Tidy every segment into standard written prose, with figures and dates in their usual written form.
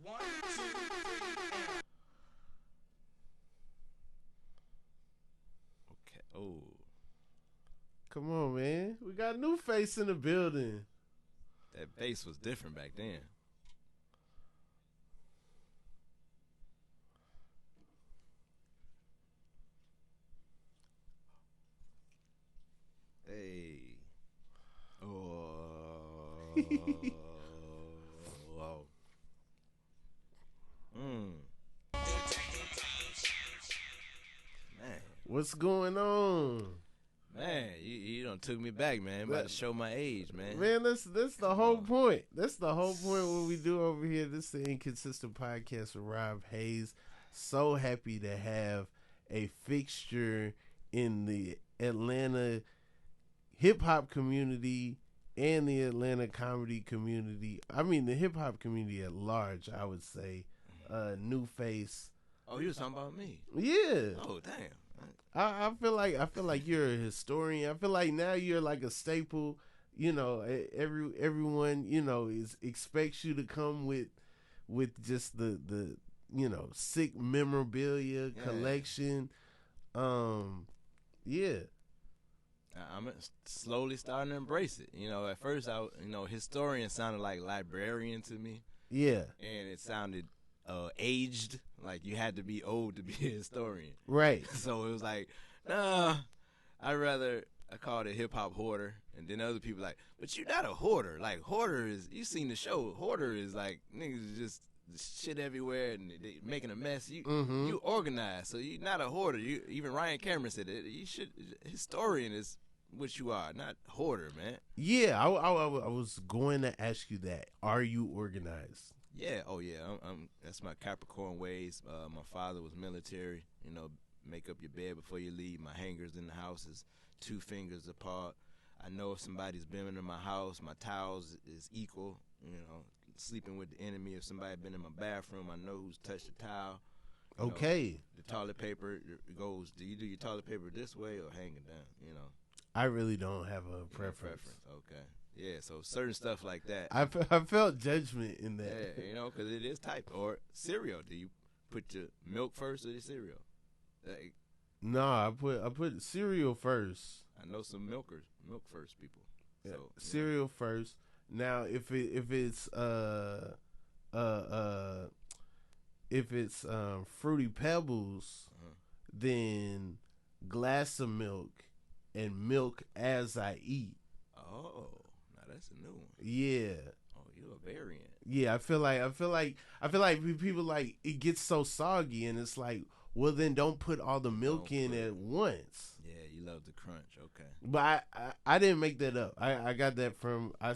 1, 2, 3, and... Okay. Oh. Come on, man. We got Nuface in the building. That bass was different back then. Hey. Oh. Wow. Man. What's going on? Man, you done took me back, man. I'm about to show my age, man. Man, that's the whole point. That's the whole point what we do over here. This is the Inconsistent Podcast with Rob Haze. So happy to have a fixture in the Atlanta hip-hop community and the Atlanta comedy community. I mean, the hip-hop community at large, I would say. Nuface. Oh, you was talking about me? Yeah. Oh, damn. I feel like you're a historian. I feel like now you're like a staple. You know, everyone expects you to come with just the sick memorabilia collection. Yeah. I'm slowly starting to embrace it. You know, at first historian sounded like librarian to me. Yeah. And it sounded aged, like you had to be old to be a historian. Right. So it was like, nah, I called it hip hop hoarder. And then other people like, but you're not a hoarder. Like, hoarder is, you seen the show, hoarder is like niggas just shit everywhere and they making a mess. You organize, so you're not a hoarder. Even Ryan Cameron said it. You should, historian is what you are, not hoarder, man. Yeah, I was going to ask you that. Are you organized? Yeah, oh yeah, that's my Capricorn ways. My father was military. You know, make up your bed before you leave. My hangers in the house is 2 fingers apart. I know if somebody's been in my house, my towels is equal. You know, sleeping with the enemy. If somebody been in my bathroom, I know who's touched the towel. Okay. The toilet paper goes. Do you do your toilet paper this way or hang it down? You know. I really don't have a preference. Okay. Yeah, so certain stuff like that. I felt judgment in that. Yeah, you know, because it is type. Or cereal. Do you put your milk first or your cereal? Like, no, I put cereal first. I know some milk first people. Yeah, So cereal first. Now, if it's Fruity Pebbles, then glass of milk and milk as I eat. Oh. That's a new one. Yeah. Oh, you're a variant. Yeah, I feel like people like it gets so soggy, and it's like, well, then don't put all the milk in at once. Yeah, you love the crunch. Okay. But I didn't make that up. I got that from I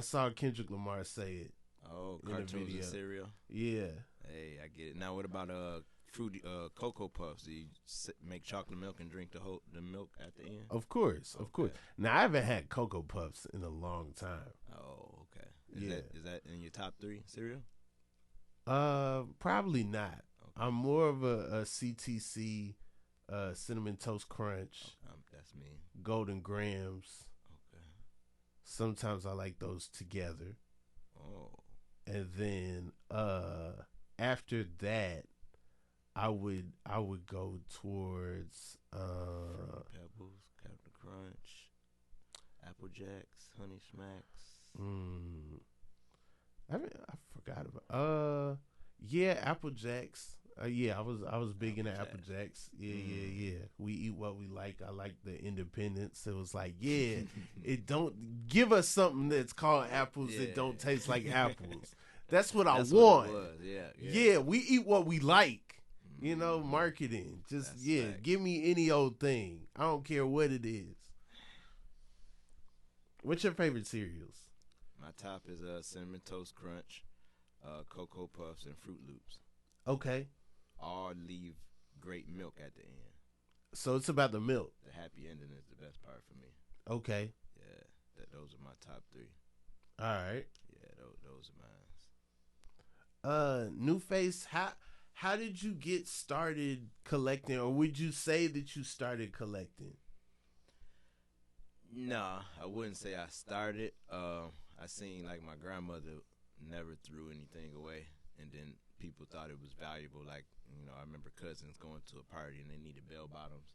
saw Kendrick Lamar say it. Oh, cartoons and cereal. Yeah. Hey, I get it. Now, what about fruity Cocoa Puffs? Do you make chocolate milk and drink the milk at the end? Of course. Now, I haven't had Cocoa Puffs in a long time. Oh, okay. Is that in your top 3 cereal? Probably not. Okay. I'm more of a CTC, Cinnamon Toast Crunch. That's me. Golden Grams. Okay. Sometimes I like those together. Oh. And then after that, I would go towards Fruit Pebbles, Captain Crunch, Apple Jacks, Honey Smacks. I forgot about Apple Jacks. Yeah, I was big into Apple Jacks. Yeah. We eat what we like. I like the independence. It was like, yeah, it don't give us something that's called apples that don't taste like apples. That's what I want. What it was. Yeah, we eat what we like. You know, marketing. Just give me any old thing. I don't care what it is. What's your favorite cereals? My top is Cinnamon Toast Crunch, Cocoa Puffs, and Fruit Loops. Okay. All leave great milk at the end. So it's about the milk. The happy ending is the best part for me. Okay. Yeah, those are my top 3. All right. Yeah, those are mine. Nuface, how did you get started collecting, or would you say that you started collecting? Nah, I wouldn't say I started. I seen like my grandmother never threw anything away, and and then people thought it was valuable. Like, you know, I remember cousins going to a party and they needed bell bottoms,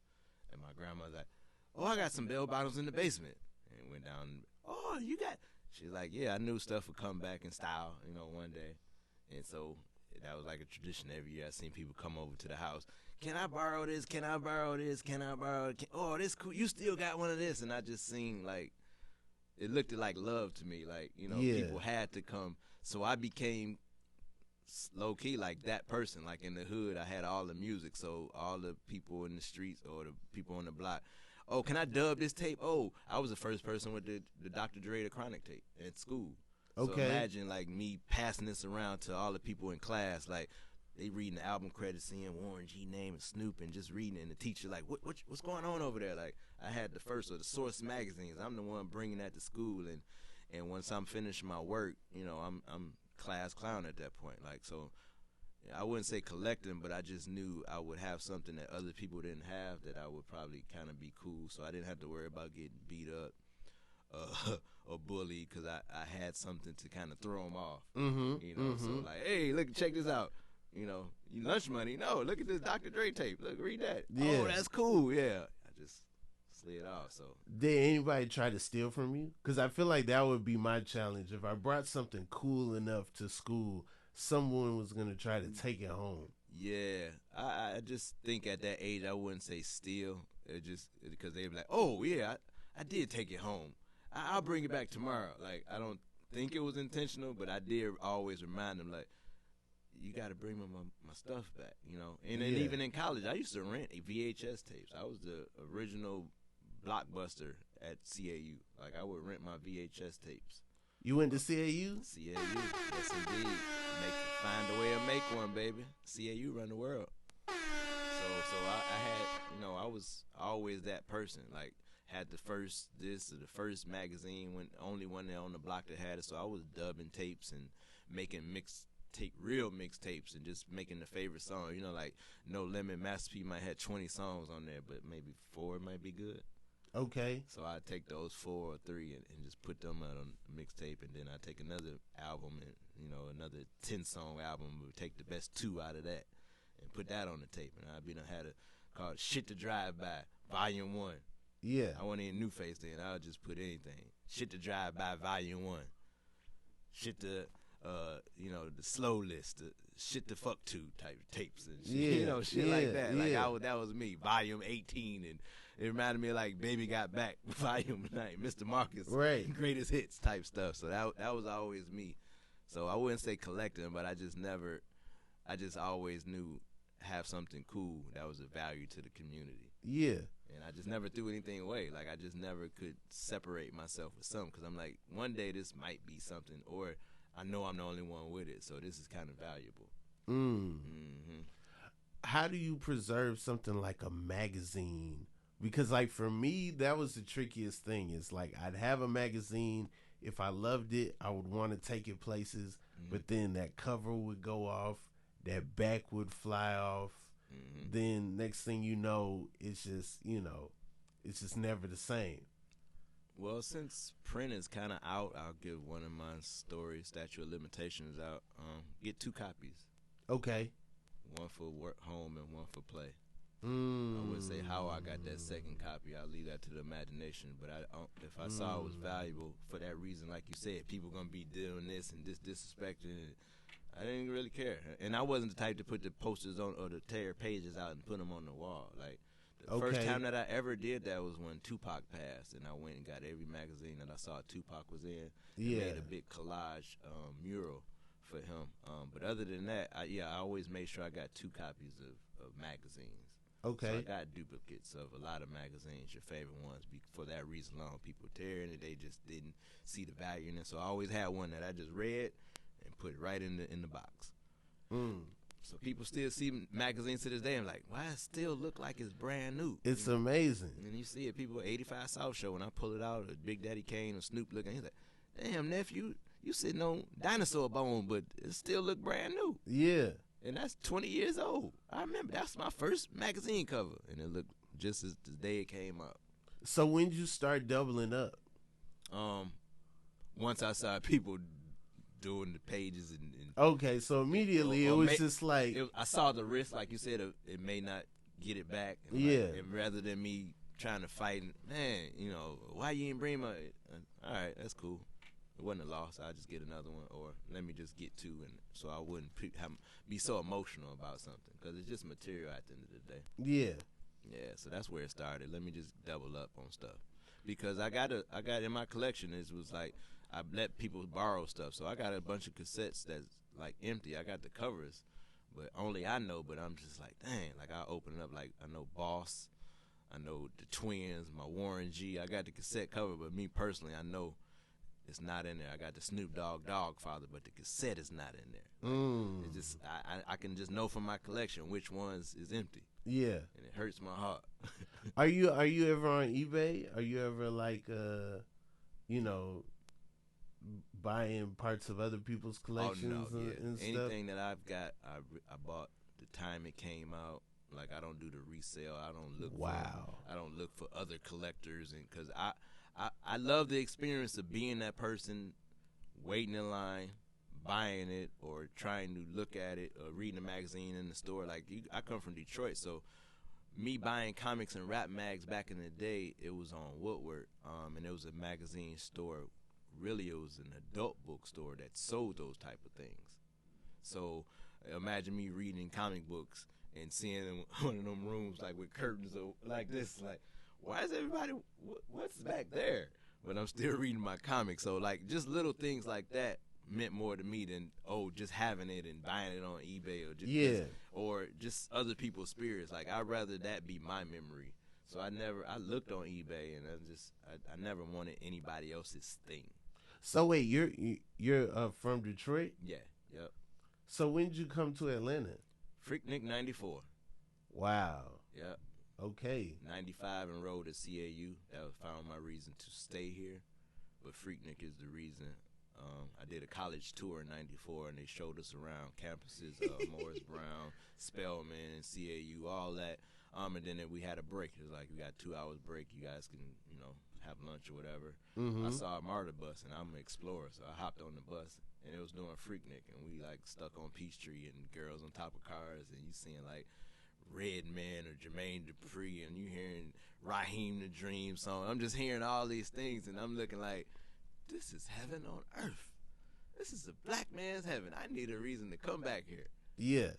and my grandma was like, "Oh, I got some bell bottoms in the basement," and went down. "Oh, you got?" She's like, "Yeah, I knew stuff would come back in style, you know, one day," and so that was like a tradition every year. I seen people come over to the house. "Can I borrow this? Can I borrow this? Can I borrow it? Oh, this cool. You still got one of this?" And I just seen like it looked like love to me. Like, you know, people had to come. So I became low key like that person. Like in the hood, I had all the music. So all the people in the streets or the people on the block, "Oh, can I dub this tape?" Oh, I was the first person with the Dr. Dre the Chronic tape at school. Okay. So imagine like me passing this around to all the people in class, like they reading the album credits, seeing Warren G name and Snoop, and just reading it. And the teacher like, what's going on over there? Like I had the first of the Source magazines. I'm the one bringing that to school, and once I'm finished my work, you know, I'm class clown at that point. Like, so I wouldn't say collecting, but I just knew I would have something that other people didn't have that I would probably kind of be cool. So I didn't have to worry about getting beat up or bullied because I had something to kind of throw them off. You know, so like, "Hey, look, check this out. You know, you lunch money. No, look at this Dr. Dre tape. Look, read that. Yeah. Oh, that's cool. Yeah." I just slid off. So Did anybody try to steal from you? Because I feel like that would be my challenge. If I brought something cool enough to school, someone was going to try to take it home. yeah, I just think at that age I wouldn't say steal. It just because they'd be like, "Oh yeah, I did take it home. I'll bring it back tomorrow." Like, I don't think it was intentional, but I did always remind them, like, you got to bring my stuff back, you know. And then even in college, I used to rent VHS tapes. I was the original Blockbuster at CAU. Like, I would rent my VHS tapes. You went to CAU? CAU, yes indeed. Find a way to make one, baby. CAU run the world. So I had, you know, I was always that person. Like, had the first this or the first magazine, when only one there on the block that had it. So I was dubbing tapes and making real mixtapes and just making the favorite song. You know, like No Limit, Master P might have 20 songs on there, but maybe 4 might be good. Okay. So I take those 4 or 3 and just put them out on a mixtape, and then I take another album and, you know, another 10-song album, would take the best 2 out of that and put that on the tape. And had it called Shit to Drive By, Volume 1. Yeah. I wasn't in Nuface then. I would just put anything. Shit to Drive By, Volume 1. Shit to, you know, the slow list, the shit to fuck to type tapes and shit, you know, shit like that. Like, that was me, Volume 18, and it reminded me of like Baby Got Back, Volume 9, Mr. Marcus, right, Greatest Hits type stuff. So that was always me. So I wouldn't say collecting, but I just always knew have something cool that was of value to the community. Yeah. And I just never threw anything away. Like, I just never could separate myself with something, because I'm like, one day this might be something, or I know I'm the only one with it, so this is kind of valuable. How do you preserve something like a magazine? Because, like, for me, that was the trickiest thing. It's like, I'd have a magazine. If I loved it, I would want to take it places, but then that cover would go off, that back would fly off. Then next thing you know, it's just, you know, it's just never the same. Well, since print is kind of out, I'll give one of my stories, Statute of Limitations, out. Get 2 copies. Okay. One for work, home, and one for play. I wouldn't say how I got that second copy. I'll leave that to the imagination. But if I saw it was valuable for that reason, like you said, people going to be doing this and disrespecting it, I didn't really care. And I wasn't the type to put the posters on or to tear pages out and put them on the wall. Like, the first time that I ever did that was when Tupac passed, and I went and got every magazine that I saw Tupac was in. Made a big collage mural for him. But other than that, I always made sure I got 2 copies of magazines. Okay. So I got duplicates of a lot of magazines, your favorite ones. For that reason alone, people tearing it, they just didn't see the value in it. So I always had one that I just read and put right in the box. So people still see magazines to this day and like, why it still look like it's brand new? It's amazing. And you see it, people 85 South Show, when I pull it out, Big Daddy Kane or Snoop looking, he's like, damn, nephew, you sitting on dinosaur bone, but it still look brand new. Yeah. And that's 20 years old. I remember that's my first magazine cover, and it looked just as the day it came out. So when did you start doubling up? Once I saw people doing the pages and Okay, so immediately it was just like I saw the risk, like you said, it may not get it back. And and rather than me trying to fight, man, why you ain't bring my? All right, that's cool. It wasn't a loss. I'll just get another one, or let me just get two, and so I wouldn't be so emotional about something because it's just material at the end of the day. Yeah. So that's where it started. Let me just double up on stuff because I got in my collection. It was like I let people borrow stuff, so I got a bunch of cassettes that's like empty. I got the covers, but only I know. But I'm just like, dang. Like I open it up, like I know Boss, I know the Twins, my Warren G. I got the cassette cover, but me personally, I know it's not in there. I got the Snoop Dogg Dogfather, but the cassette is not in there. It's just I can just know from my collection which ones is empty. Yeah, and it hurts my heart. Are you ever on eBay? Are you ever like buying parts of other people's collections and stuff? Anything that I've got, I bought the time it came out. Like I don't do the resale. I don't look. I don't look for other collectors, and because I love the experience of being that person, waiting in line, buying it, or trying to look at it, or reading a magazine in the store. Like I come from Detroit, so me buying comics and rap mags back in the day, it was on Woodward, and it was a magazine store. Really, it was an adult bookstore that sold those type of things. So imagine me reading comic books and seeing one of them rooms like with curtains like this, like why is everybody? What's back there? But I'm still reading my comics. So like just little things like that meant more to me than just having it and buying it on eBay or just other people's spirits. Like I'd rather that be my memory. So I looked on eBay and I never wanted anybody else's thing. So wait, you're from Detroit? Yeah. Yep. So when did you come to Atlanta? Freaknick 94. Wow. Yep. Okay. 95 enrolled at CAU. That found my reason to stay here. But Freaknick is the reason. I did a college tour in 94, and they showed us around campuses, Morris Brown, Spelman, CAU, all that. And then we had a break. It was like, we got 2 hours break. You guys can, have lunch or whatever. I saw a MARTA bus, and I'm an explorer, so I hopped on the bus, and it was doing Freaknick, and we, like, stuck on Peachtree and girls on top of cars, and you seeing, like, Redman or Jermaine Dupri, and you hearing Raheem the Dream song. I'm just hearing all these things, and I'm looking like, this is heaven on earth. This is a black man's heaven. I need a reason to come back here. Yeah.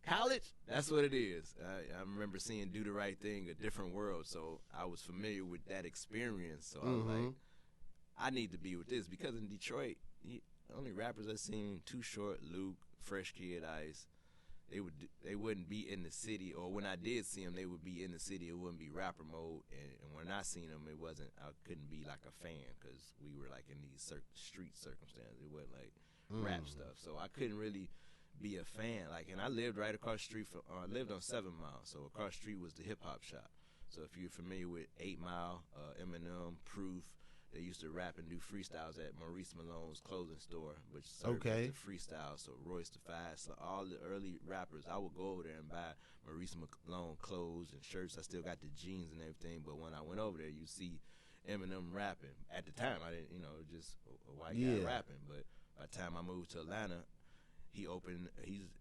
College, that's what it is. I remember seeing Do the Right Thing, A Different World, so I was familiar with that experience. So I was like, I need to be with this, because in Detroit, the only rappers I've seen, Too Short, Luke, Fresh Kid, Ice, they wouldn't be in the city, or when I did see them, they would be in the city. It wouldn't be rapper mode, and when I seen them, I couldn't be like a fan, because we were like in these street circumstances. It wasn't like rap stuff, so I couldn't really be a fan. Like, and I lived right across the street from. I lived on 7 Mile, so across the street was the hip hop shop. So if you're familiar with 8 Mile, Eminem, Proof, they used to rap and do freestyles at Maurice Malone's clothing store, which served as the freestyle. So Royce the Five, so all the early rappers, I would go over there and buy Maurice Malone clothes and shirts. I still got the jeans and everything, but when I went over there, you see Eminem rapping. At the time, I didn't, just a white guy rapping. But by the time I moved to Atlanta, he's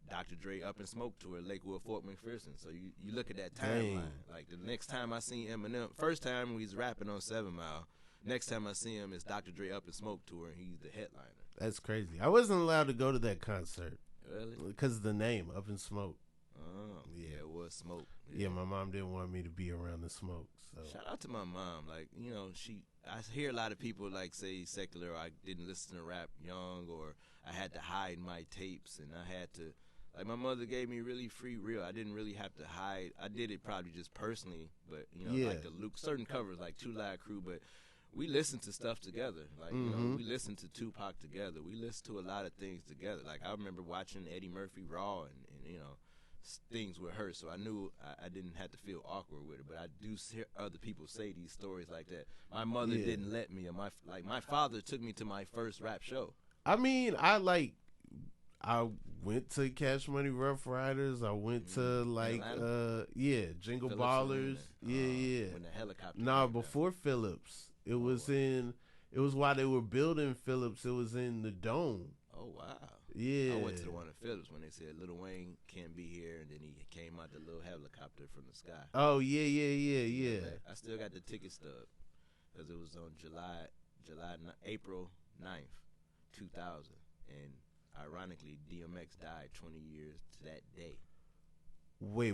Dr. Dre Up in Smoke tour at Lakewood Fort McPherson. So you look at that timeline. Like the next time I seen Eminem, first time he's rapping on 7 Mile. Next time I see him is Dr. Dre Up in Smoke tour, and he's the headliner. That's crazy. I wasn't allowed to go to that concert. Really? Because of the name, Up in Smoke. Oh, yeah, it was smoke. Yeah, my mom didn't want me to be around the smoke. So shout out to my mom. Like, I hear a lot of people like say secular, or I didn't listen to rap young, or I had to hide my tapes, and I had to, like, my mother gave me really free real. I didn't really have to hide. I did it probably just personally, but, like the Luke, certain covers, like Two Live Crew, but we listened to stuff together. Like, we listened to Tupac together. We listened to a lot of things together. Like, I remember watching Eddie Murphy Raw and things with her, so I knew I didn't have to feel awkward with it. But I do hear other people say these stories like that. My mother didn't let me, and my father took me to my first rap show. I mean, I went to Cash Money Rough Riders. I went to Jingle Phillips Ballers. When the helicopter. Nah, before Phillips. It was It was while they were building Phillips. It was in the Dome. Oh wow. Yeah. I went to the one in Phillips when they said Lil Wayne can't be here, and then he came out the little helicopter from the sky. Oh yeah. I still got the ticket stub because it was on April 9th, 2000, and ironically, DMX died 20 years to that day. Wait.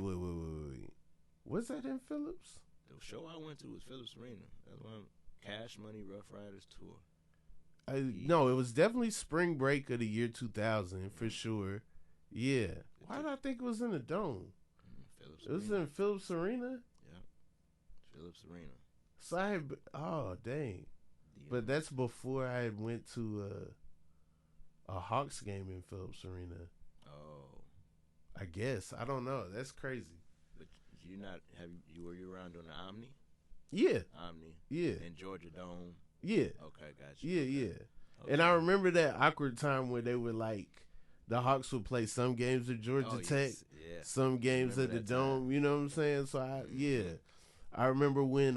Was that in Phillips? The show I went to was Phillips Arena. That's one Cash Money Rough Riders tour. No, it was definitely spring break of the year 2000 for sure. Yeah. Why did I think it was in the Dome? Phillips It was Arena. in Phillips Arena? Yep. Phillips Arena. So I had, oh, dang. But that's before I had went to a Hawks game in Phillips Arena. Oh. I guess. I don't know. That's crazy. But were you around on the Omni? Yeah. Omni. Yeah. And Georgia Dome. Yeah. Okay, got you. Yeah. Okay. And I remember that awkward time where they were like, the Hawks would play some games at Georgia Tech, yeah. some games at the Dome. Time. You know what I'm saying? So I remember when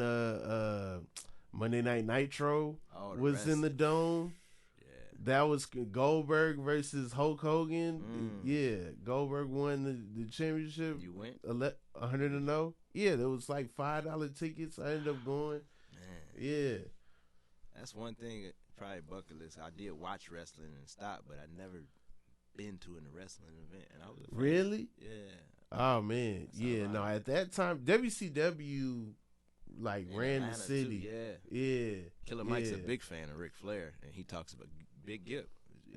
Monday Night Nitro was in the Dome. Yeah. That was Goldberg versus Hulk Hogan. Yeah, Goldberg won the championship. You went? 100-0. Yeah, there was like $5 tickets. I ended up going. Man. Yeah. That's one thing, probably bucket list. I did watch wrestling and stop, but I never been to a wrestling event. And I was a fan. Really? Yeah. Oh, man. Yeah, no, at that time, WCW like In ran the Atlanta, city. too, Yeah. Killer Mike's a big fan of Ric Flair, and he talks about Big Gip.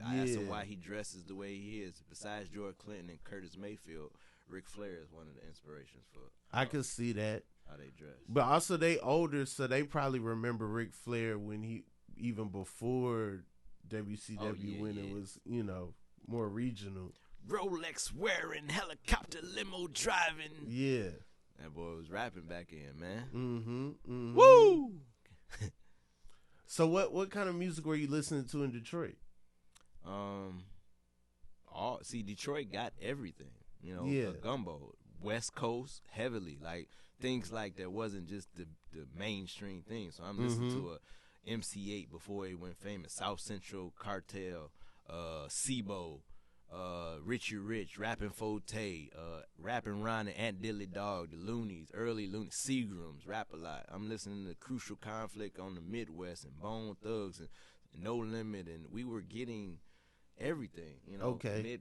I asked him why he dresses the way he is. Besides George Clinton and Curtis Mayfield, Ric Flair is one of the inspirations for I could see that. how they dress. But also they older, so they probably remember Ric Flair when he, even before WCW, when it was, more regional. Rolex wearing, helicopter limo driving. Yeah. That boy was rapping back in, man. Mm-hmm. Woo! So what kind of music were you listening to in Detroit? Detroit got everything. Yeah. A gumbo. West Coast, heavily. Like, things like that wasn't just the mainstream thing. So I'm listening to a MC8 before he went famous. South Central, Cartel, Sibo, Richie Rich, Rappin' Forte, Rappin' Ron and Aunt Dilly Dog, the Loonies, early Loonies, Seagrams, Rap a Lot. I'm listening to Crucial Conflict on the Midwest and Bone Thugs and No Limit, and we were getting everything, Okay.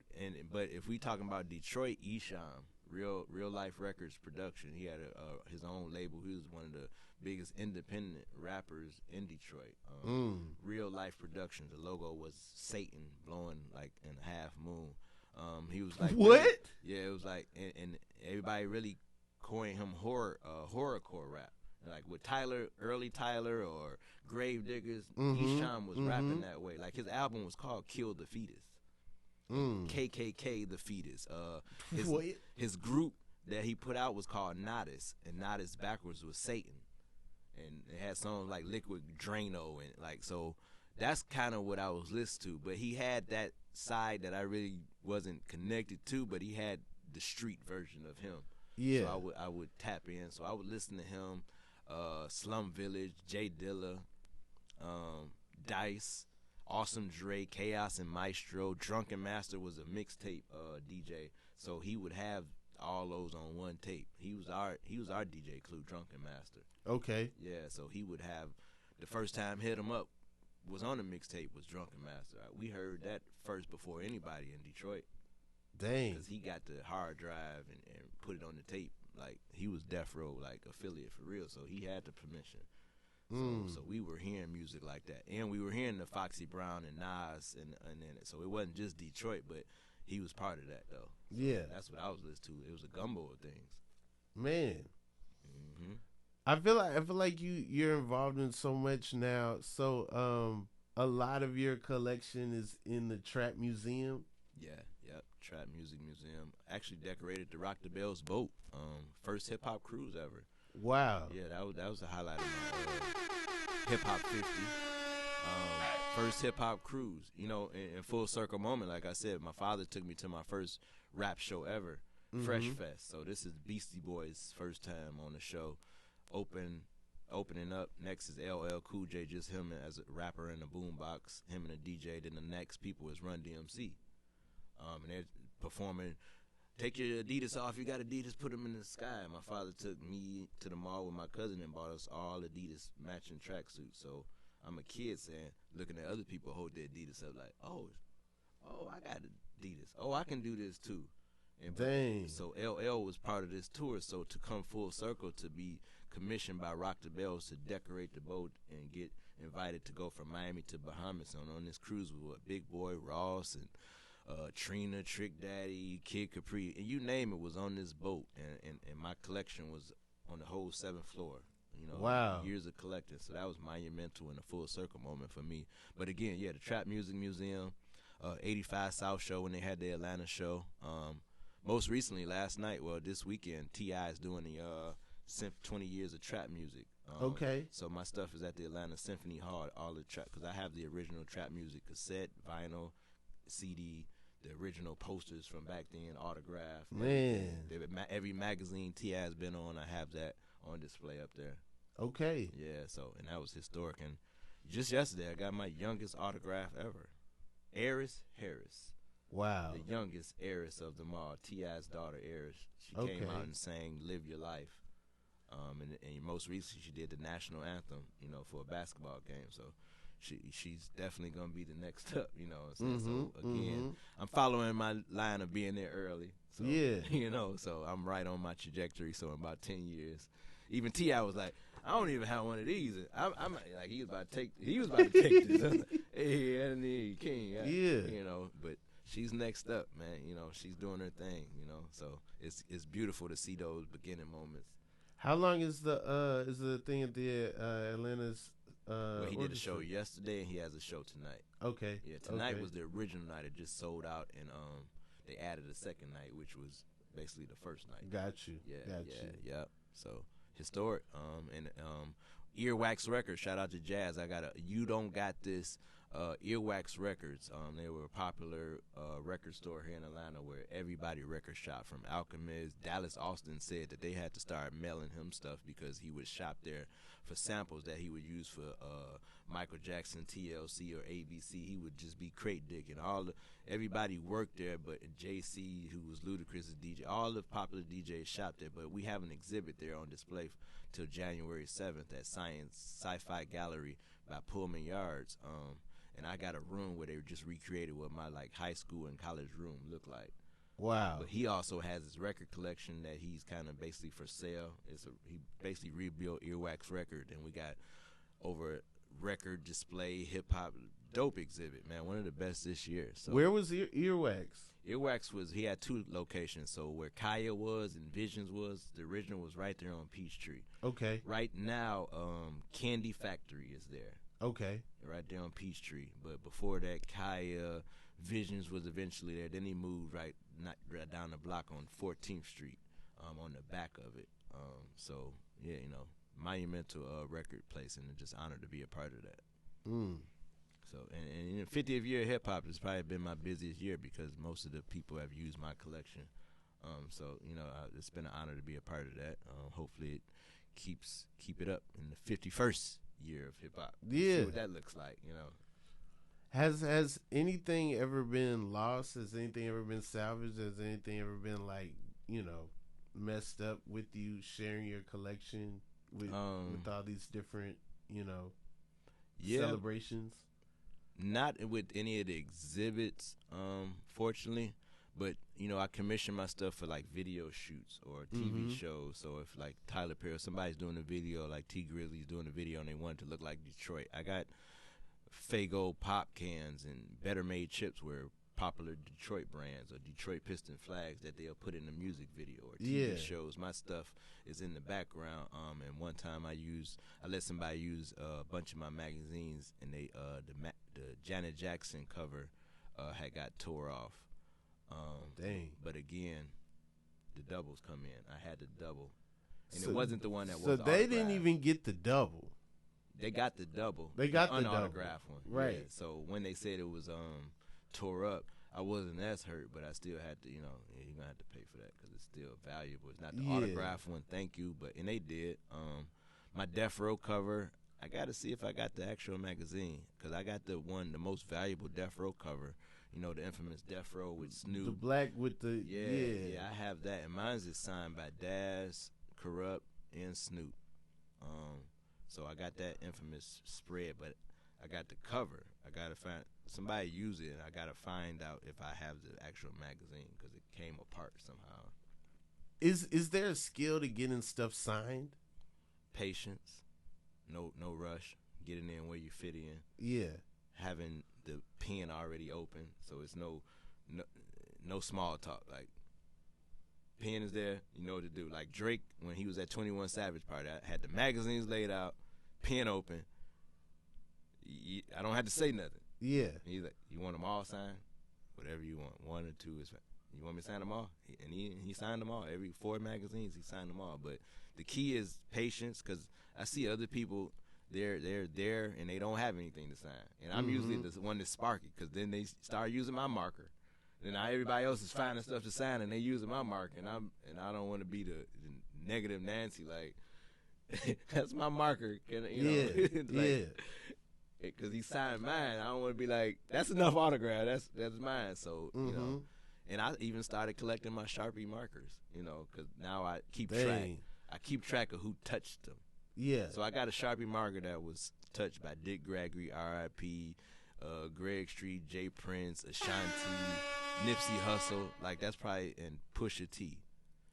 But if we talking about Detroit, Esham, Real Life Records production, he had his own label. He was one of the biggest independent rappers in Detroit. Real Life Productions. The logo was Satan blowing like in a half moon. He was like, what? Yeah, it was like, and everybody really coined him horrorcore rap. Like with early Tyler or Grave Diggers, Esham was rapping that way. Like his album was called Kill the Fetus. KKK the Fetus. His group that he put out was called Nodis, and Nodis backwards was Satan. And it had songs like Liquid Drano, and like, so that's kind of what I was listening to. But he had that side that I really wasn't connected to, but he had the street version of him. Yeah. So I would tap in. So I would listen to him, Slum Village, Jay Dilla, Dice, Awesome Dre, Chaos and Maestro. Drunken Master was a mixtape DJ, so he would have all those on one tape. He was our DJ Clue, Drunken Master. Okay. Yeah, so he would have, the first time Hit 'Em Up was on the mixtape was Drunken Master. We heard that first before anybody in Detroit. Dang. Because he got the hard drive and put it on the tape. Like, he was Death Row, like, affiliate for real, so he had the permission. So we were hearing music like that. And we were hearing the Foxy Brown and Nas, and then so it wasn't just Detroit, but he was part of that, though. So yeah. That's what I was listening to. It was a gumbo of things. Man. I feel like you're involved in so much now. So a lot of your collection is in the Trap Museum. Yeah, yep. Trap Music Museum. Actually decorated the Rock the Bells boat. First hip hop cruise ever. Wow. Yeah, that was the highlight of my hip hop 50. First hip hop cruise. In full circle moment, like I said, my father took me to my first rap show ever, Fresh Fest. So this is Beastie Boys' first time on the show. Open opening up. Next is LL Cool J, just him as a rapper in a boombox. Him and a DJ. Then the next people is Run DMC, and they're performing. Take your Adidas off. You got Adidas. Put them in the sky. My father took me to the mall with my cousin and bought us all Adidas matching tracksuits. So I'm a kid saying, looking at other people hold their Adidas up like, oh, I got Adidas. Oh, I can do this too. And Dang. So LL was part of this tour. So to come full circle, to be commissioned by Rock the Bells to decorate the boat and get invited to go from Miami to Bahamas on this cruise with what, Big Boy Ross and Trina, Trick Daddy, Kid Capri, and you name it was on this boat. And my collection was on the whole 7th floor. You know, wow. Years of collecting. So that was monumental and a full circle moment for me. But again, yeah, the Trap Music Museum, 85 South Show when they had the Atlanta show. Most recently, last night, well, this weekend, T.I. is doing the 20 years of trap music. Okay. So my stuff is at the Atlanta Symphony Hall, all the trap, because I have the original trap music cassette, vinyl, CD, the original posters from back then, autographed. Man. Every magazine T.I. has been on, I have that on display up there. Okay. Yeah, so, and that was historic. And just yesterday, I got my youngest autograph ever. Eris Harris. Wow. The youngest heiress of them all, T.I.'s daughter, Eris. She came out and sang Live Your Life. And most recently, she did the national anthem, you know, for a basketball game. So she's definitely going to be the next up, you know what I'm saying? So, again, I'm following my line of being there early. So, yeah. You know, so I'm right on my trajectory. So in about 10 years, even T.I. was like, I don't even have one of these. I'm like, he was about to take this. Hey, Anthony King. Yeah. You know, but she's next up, man. You know, she's doing her thing, you know. So it's beautiful to see those beginning moments. How long is the thing at the Atlanta's Well, he did a orchestra? show yesterday and he has a show tonight. Okay. Yeah, tonight was the original night. It just sold out, and they added a second night, which was basically the first night. Got you. Yeah. So historic. And Earwax Records. Shout out to Jazz. I got a You Don't Got This. Earwax Records. They were a popular record store here in Atlanta where everybody record shop, from Alchemist. Dallas Austin said that they had to start mailing him stuff because he would shop there for samples that he would use for Michael Jackson, TLC, or ABC. He would just be crate digging. Everybody worked there, but JC, who was Ludacris' DJ, all the popular DJs shopped there. But we have an exhibit there on display till January 7th at Science Sci-Fi Gallery by Pullman Yards. And I got a room where they just recreated what my high school and college room looked like. Wow. But he also has his record collection that he's kind of basically for sale. He basically rebuilt Earwax Record, and we got over record display, hip hop, dope exhibit, man. One of the best this year. So where was Earwax? Earwax he had 2 locations. So where Kaya was and Visions was, the original was right there on Peachtree. Okay. Right now, Candy Factory is there. Okay. Right there on Peachtree. But before that, Kaya, Visions was eventually there. Then he moved right down the block on 14th Street, on the back of it. So, yeah, you know, monumental record place, and just honored to be a part of that. So, and 50th year of hip-hop has probably been my busiest year because most of the people have used my collection. So, you know, it's been an honor to be a part of that. Hopefully it keep it up in the 51st year of hip-hop. Yeah. See what that looks like, you know. Has anything ever been lost? Has anything ever been salvaged? Has anything ever been messed up with you sharing your collection with all these different, celebrations? Not with any of the exhibits, fortunately. But, you know, I commission my stuff for, video shoots or TV shows. So if, Tyler Perry, somebody's doing a video, T Grizzly's doing a video, and they want it to look like Detroit, I got Faygo pop cans and Better Made chips where popular Detroit brands or Detroit Piston flags that they'll put in a music video or TV shows. My stuff is in the background. And one time I let somebody use a bunch of my magazines, and they the Janet Jackson cover had got tore off. Dang. But again, the doubles come in. I had the double, and it wasn't the one that was. So they didn't even get the double. They got the double. They got the unautographed one, right? Yeah. So when they said it was tore up, I wasn't as hurt, but I still had to, you're gonna have to pay for that because it's still valuable. It's not the autographed one, thank you, and they did. My Death Row cover. I got to see if I got the actual magazine, because I got the most valuable Death Row cover. You know, the infamous Death Row with Snoop. The black with the yeah. I have that, and mine's is signed by Daz, Corrupt, and Snoop. So I got that infamous spread, but I got the cover. I gotta find somebody use it, and I gotta find out if I have the actual magazine, because it came apart somehow. Is there a skill to getting stuff signed? Patience, no rush, getting in where you fit in. Yeah, having the pen already open, so it's no small talk. Like, pen is there, you know what to do. Like Drake, when he was at 21 Savage party, I had the magazines laid out, pen open. I don't have to say nothing. Yeah. He's like, you want them all signed? Whatever you want. 1 or 2 is fine. You want me to sign them all? And he signed them all. Every 4 magazines, he signed them all. But the key is patience, because I see other people, they're there and they don't have anything to sign. And I'm usually the one that's sparky, because then they start using my marker. Then now everybody else is finding stuff to sign, and they using my marker, and I don't want to be the negative Nancy, like, that's my marker. You know? Like, because he signed mine. I don't want to be like, that's enough autograph. That's mine. So, you know. And I even started collecting my Sharpie markers, you know, because now I keep track. I keep track of who touched them. Yeah. So I got a Sharpie marker that was touched by Dick Gregory, R.I.P., Greg Street, Jay Prince, Ashanti, Nipsey Hussle. Like, that's probably, and Pusha T.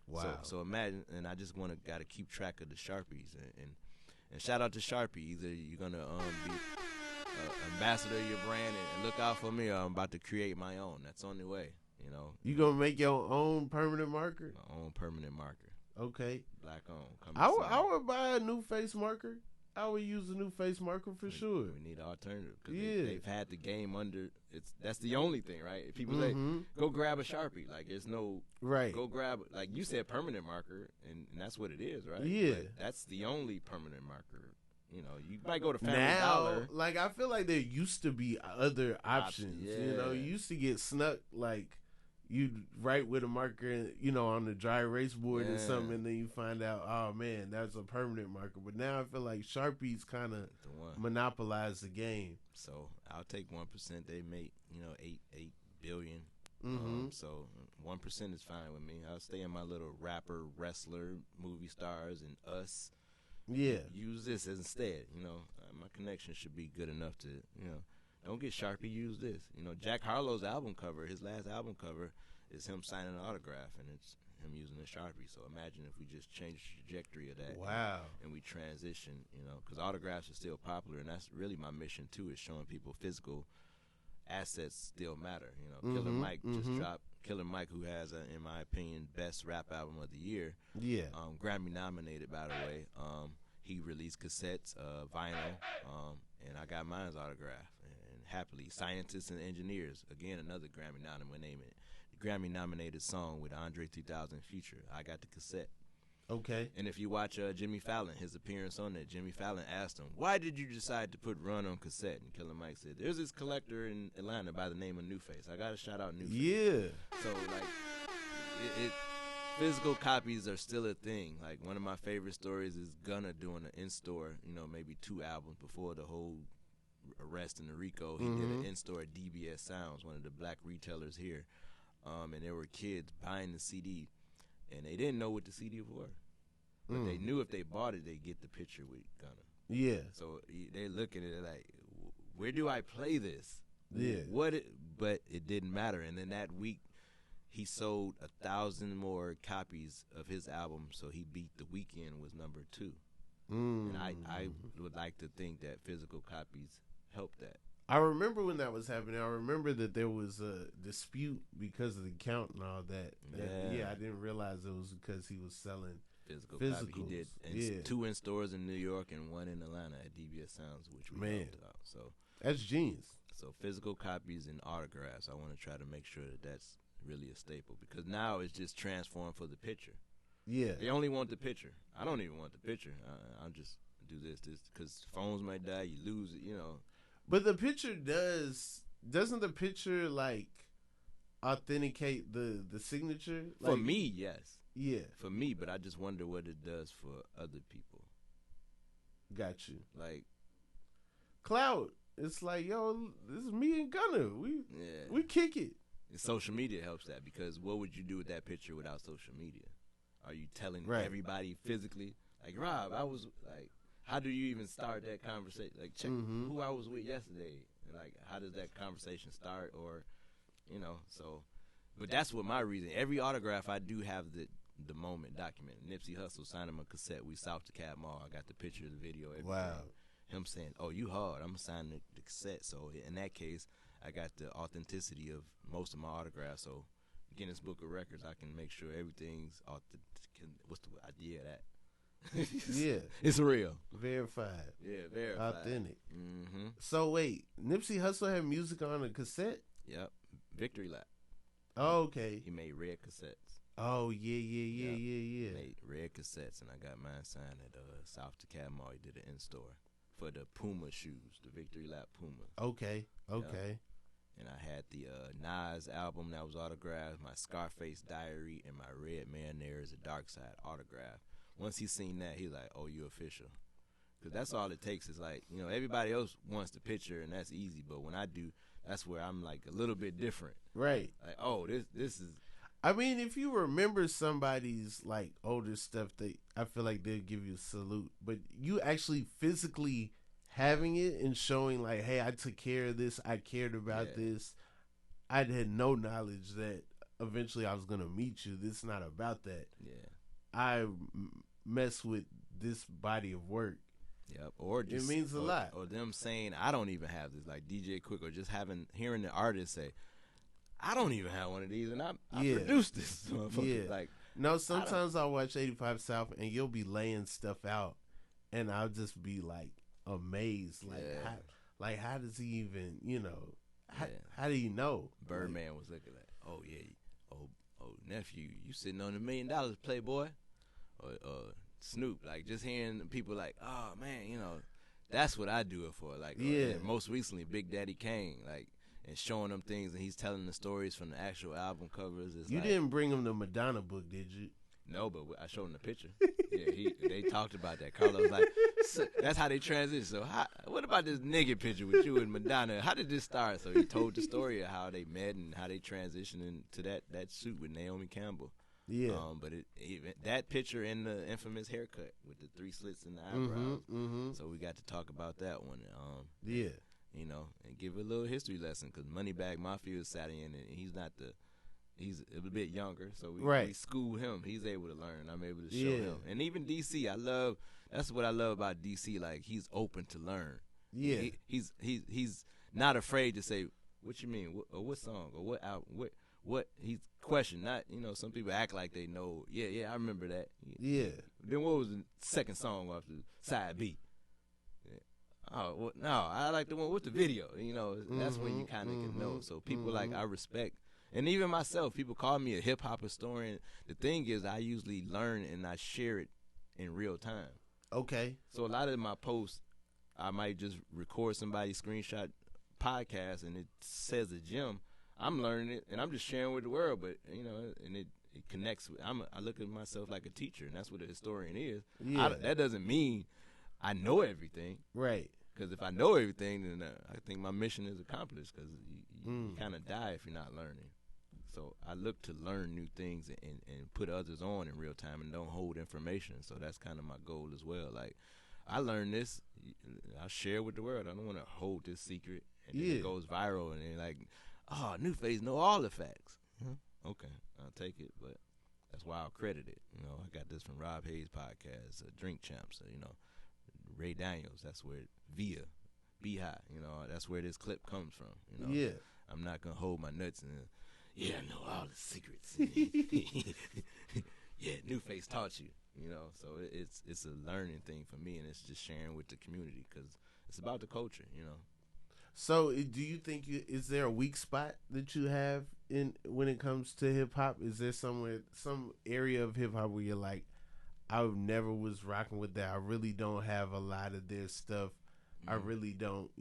Wow. So imagine, and I just got to keep track of the Sharpies. And shout out to Sharpie. Either you're going to be ambassador of your brand and look out for me, or I'm about to create my own. That's the only way, you know. You going to make your own permanent marker? My own permanent marker. Okay. Black on. I would buy a Nuface marker. I would use a Nuface marker for sure. We need an alternative, because they've had the game under. That's the only thing, right? People say, go grab a Sharpie. Like, there's no go grab, like you said, permanent marker, and that's what it is, right? Yeah, like, that's the only permanent marker. You know, you might go to Family Dollar. Like, I feel like there used to be other options. Yeah. You know, you used to get snuck, like, you write with a marker, you know, on the dry erase board or something, and then you find out, oh man, that's a permanent marker. But now I feel like Sharpies kind of monopolize the game. So I'll take 1%. They make, you know, 8 billion. So 1% is fine with me. I'll stay in my little rapper, wrestler, movie stars, and us. Yeah. Use this instead. You know, my connection should be good enough to, you know. Don't get Sharpie, use this. You know, Jack Harlow's album cover, his last album cover, is him signing an autograph, and it's him using a Sharpie. So imagine if we just change the trajectory of that. Wow. And we transition, you know, because autographs are still popular, and that's really my mission, too, is showing people physical assets still matter. You know, Killer Mike just dropped, Killer Mike, who has, in my opinion, best rap album of the year. Yeah. Grammy nominated, by the way. He released cassettes, vinyl, and I got mine's autograph. Happily, Scientists and Engineers, again another Grammy nominated song with Andre 3000 feature. I got the cassette. Okay. And if you watch Jimmy Fallon, his appearance on that, Jimmy Fallon asked him, "Why did you decide to put Run on cassette?" And Killer Mike said, "There's this collector in Atlanta by the name of Nuface. I gotta shout out Nuface." Yeah. So like, physical copies are still a thing. Like, one of my favorite stories is Gunna doing an in-store, you know, maybe 2 albums before the whole arrest in the RICO. He did an in-store at DBS Sounds, one of the black retailers here, and there were kids buying the CD, and they didn't know what the CD was, but they knew if they bought it, they'd get the picture with Gunna. Yeah. So they looking at it like, where do I play this? Yeah. But it didn't matter. And then that week, he sold 1,000 more copies of his album, so he beat The Weeknd, was number 2. And I would like to think that physical copies help that. I remember when that was happening. I remember that there was a dispute because of the count and all that. Yeah, I didn't realize it was because he was selling physical physicals. Copy. He did 2 in stores in New York and 1 in Atlanta at DBS Sounds, which we helped out. So that's genius. So physical copies and autographs, I want to try to make sure that that's really a staple, because now it's just transformed for the picture. Yeah. They only want the picture. I don't even want the picture. I'll just do this, because phones might die, you lose it, you know. But the picture doesn't the picture, like, authenticate the signature? Like, for me, yes. Yeah. For me, but I just wonder what it does for other people. Got you. Like Clout. It's like, yo, this is me and Gunner. We kick it. And social media helps that, because what would you do with that picture without social media? Are you telling everybody physically, like, Rob, I was like, how do you even start that conversation? Like, check who I was with yesterday. And like, how does that conversation start? Or, so, but that's what my reason. Every autograph I do have the moment documented. Nipsey Hussle signed him a cassette. We South DeKalb Mall. I got the picture of the video. Everything. Wow. Him saying, "Oh, you hard. I'm gonna sign the cassette." So in that case, I got the authenticity of most of my autographs. So Guinness Book of Records, I can make sure everything's authentic. What's the idea of that? Yeah, it's real, verified. Yeah, verified, authentic. So wait, Nipsey Hussle had music on a cassette? Yep, Victory Lap. Oh, okay. He made red cassettes. Oh yeah. Made red cassettes, and I got mine signed at South DeKalb Mall. He did it in store for the Puma shoes, the Victory Lap Puma. Okay. And I had the Nas album that was autographed, my Scarface Diary, and my Red Man There Is a Dark Side autograph. Once he seen that, he's like, "Oh, you official." Because that's all it takes is like, everybody else wants the picture, and that's easy. But when I do, that's where I'm like a little bit different. Right. Like, oh, this is. I mean, if you remember somebody's like older stuff, I feel like they'll give you a salute. But you actually physically having it and showing like, hey, I took care of this, I cared about this. I had no knowledge that eventually I was gonna meet you. This is not about that. Yeah. I mess with this body of work. Yep. Or just, it means a lot. Or them saying, I don't even have this, like DJ Quick, or just hearing the artist say, I don't even have one of these, and I produced this. Yeah. Like, no, sometimes I'll watch 85 South and you'll be laying stuff out and I'll just be like amazed. Like, how does he even, how do you know? Birdman was looking like, oh yeah, oh nephew, you sitting on $1 million, Playboy, or Snoop. Like, just hearing people like, oh man, that's what I do it for. Like, and most recently, Big Daddy Kane, like, and showing them things, and he's telling the stories from the actual album covers. You didn't bring him the Madonna book, did you? No, but I showed him the picture. Yeah, they talked about that. Carlos was like, so that's how they transition. So what about this nigga picture with you and Madonna? How did this start? So he told the story of how they met and how they transitioned into that suit with Naomi Campbell. Yeah. But even that picture and the infamous haircut with the 3 slits in the eyebrows. So we got to talk about that one. Yeah. And give a little history lesson, because Moneybagg Mafia is sat in, and he's a bit younger, so we school him. He's able to learn. I'm able to show him. And even DC, that's what I love about DC. Like, he's open to learn. Yeah. He's not afraid to say, what you mean, what song, or what album, what he's questioned. Not, some people act like they know. Yeah, I remember that. Yeah. Then what was the second song off the side B? Oh, well, no, I like the one with the video. That's when you kind of can know. So people like, I respect. And even myself, people call me a hip-hop historian. The thing is, I usually learn and I share it in real time. Okay. So a lot of my posts, I might just record somebody's screenshot podcast, and it says a gem. I'm learning it, and I'm just sharing with the world. But, and it connects with, I look at myself like a teacher, and that's what a historian is. Yeah. That doesn't mean I know everything. Right. Because if I know everything, then I think my mission is accomplished, because you kind of die if you're not learning. So I look to learn new things and put others on in real time and don't hold information. So that's kind of my goal as well. Like, I learned this, I share with the world. I don't want to hold this secret, and then it goes viral, and they're like, oh, Nuface know all the facts. Okay, I'll take it, but that's why I'll credit it. I got this from Rob Haze podcast, Drink Champs, Ray Daniels. That's where via Beehive, that's where this clip comes from. Yeah, I'm not gonna hold my nuts and I know all the secrets. Yeah, Nuface taught you. So it's a learning thing for me, and it's just sharing with the community, because it's about the culture. So do you think is there a weak spot that you have in when it comes to hip hop? Is there some area of hip hop where you're like, I never was rocking with that. I really don't have a lot of their stuff. I really don't,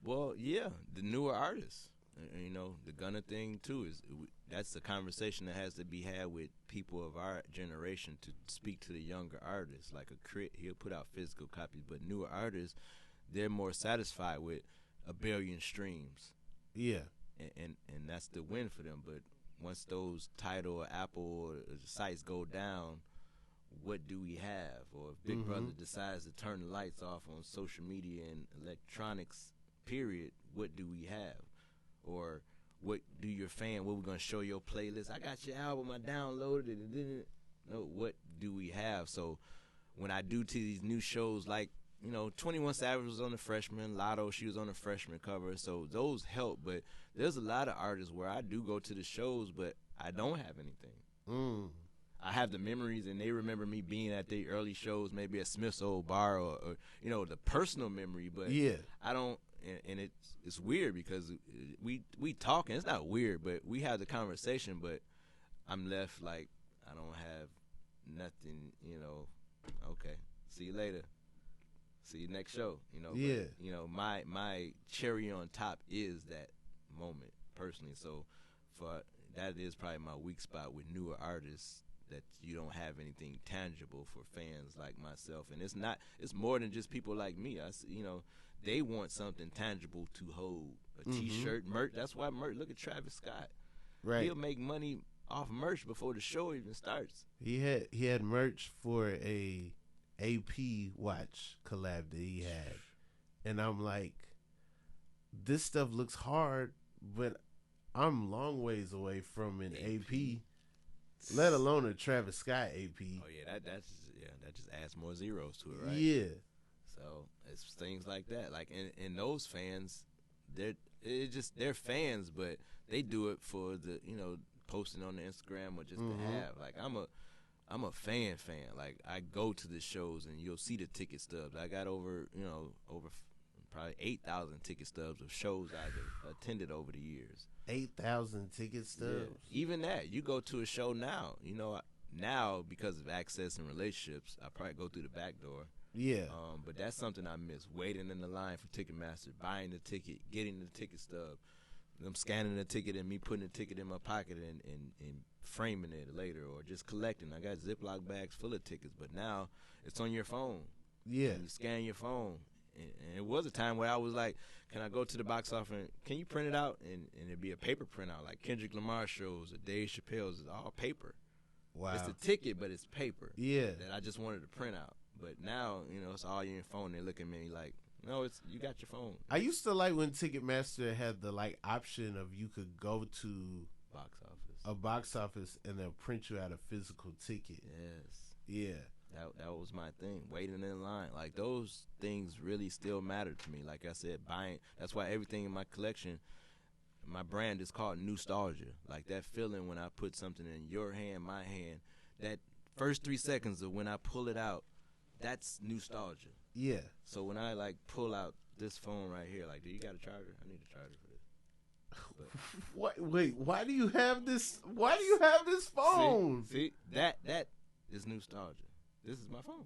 Well, yeah, the newer artists, the Gunna thing too is that's a conversation that has to be had with people of our generation to speak to the younger artists. Like a Crit, he'll put out physical copies, but newer artists, they're more satisfied with a billion streams. Yeah. And that's the win for them. But once those Tidal or Apple or sites go down, what do we have? Or if Big Brother decides to turn the lights off on social media and electronics, period, what do we have? Or what do your fan, what we're going to show your playlist? I got your album, I downloaded it. No, what do we have? So when I do to these new shows, like, 21 Savage was on the Freshman, Lotto, she was on the Freshman cover, so those help. But there's a lot of artists where I do go to the shows, but I don't have anything. I have the memories, and they remember me being at the early shows, maybe at Smith's Old Bar, or the personal memory. But yeah, I don't, and it's weird because we talking. It's not weird, but we have the conversation. But I'm left like I don't have nothing. Okay, see you later. See you next show. Yeah. But, my cherry on top is that moment personally. So that is probably my weak spot with newer artists, that you don't have anything tangible for fans like myself. And it's more than just people like me. They want something tangible to hold. A T-shirt, merch. That's why merch. Look at Travis Scott. Right. He'll make money off merch before the show even starts. He had merch for a AP watch collab that he had, and I'm like, this stuff looks hard, but I'm long ways away from an AP, let alone a Travis Scott AP. Oh yeah, that just adds more zeros to it, right? Yeah. So it's things like that. Like, and those fans, they're fans, but they do it for the posting on the Instagram or just to have. Like I'm a fan. Like, I go to the shows and you'll see the ticket stubs. I got over probably 8,000 ticket stubs of shows I've attended over the years. 8,000 ticket stubs? Yeah. Even that. You go to a show now. Now because of access and relationships, I probably go through the back door. Yeah. But that's something I miss. Waiting in the line for Ticketmaster, buying the ticket, getting the ticket stub, them scanning the ticket and me putting the ticket in my pocket and framing it later, or just collecting. I got Ziploc bags full of tickets, but now it's on your phone. Yeah. And you scan your phone. And it was a time where I was like, can I go to the box office and can you print it out? And it'd be a paper printout, like Kendrick Lamar shows or Dave Chappelle's. It's all paper. Wow. It's a ticket, but it's paper. Yeah. That I just wanted to print out. But now, it's all in your phone. They look at me like, no, you got your phone. I used to like when Ticketmaster had the option of you could go to a box office and they'll print you out a physical ticket. Yes. Yeah. That was my thing, waiting in line. Like, those things really still matter to me. Like I said, buying. That's why everything in my collection, my brand is called Nustalgia. Like, that feeling when I put something in your hand, my hand, that first 3 seconds of when I pull it out, that's nostalgia. Yeah. So when I pull out this phone right here, like, do you got a charger? I need a charger for this. What? Wait, why do you have this? Why do you have this phone? See that is nostalgia. This is my phone.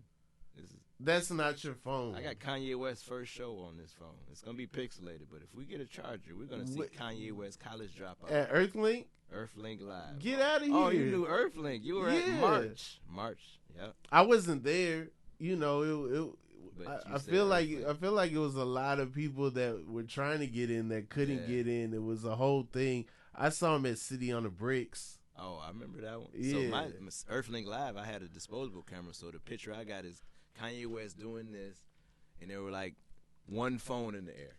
That's not your phone. I got Kanye West's first show on this phone. It's gonna be pixelated, but if we get a charger, we're gonna see Kanye West College Dropout at Earthlink. Earthlink Live. Get out of here! Oh, you knew Earthlink. You were at March. Yep. I wasn't there. I feel like it was a lot of people that were trying to get in that couldn't get in. It was a whole thing. I saw him at City on the Bricks. Oh, I remember that one. Yeah. So my Earthlink Live, I had a disposable camera, so the picture I got is Kanye West doing this, and there were one phone in the air.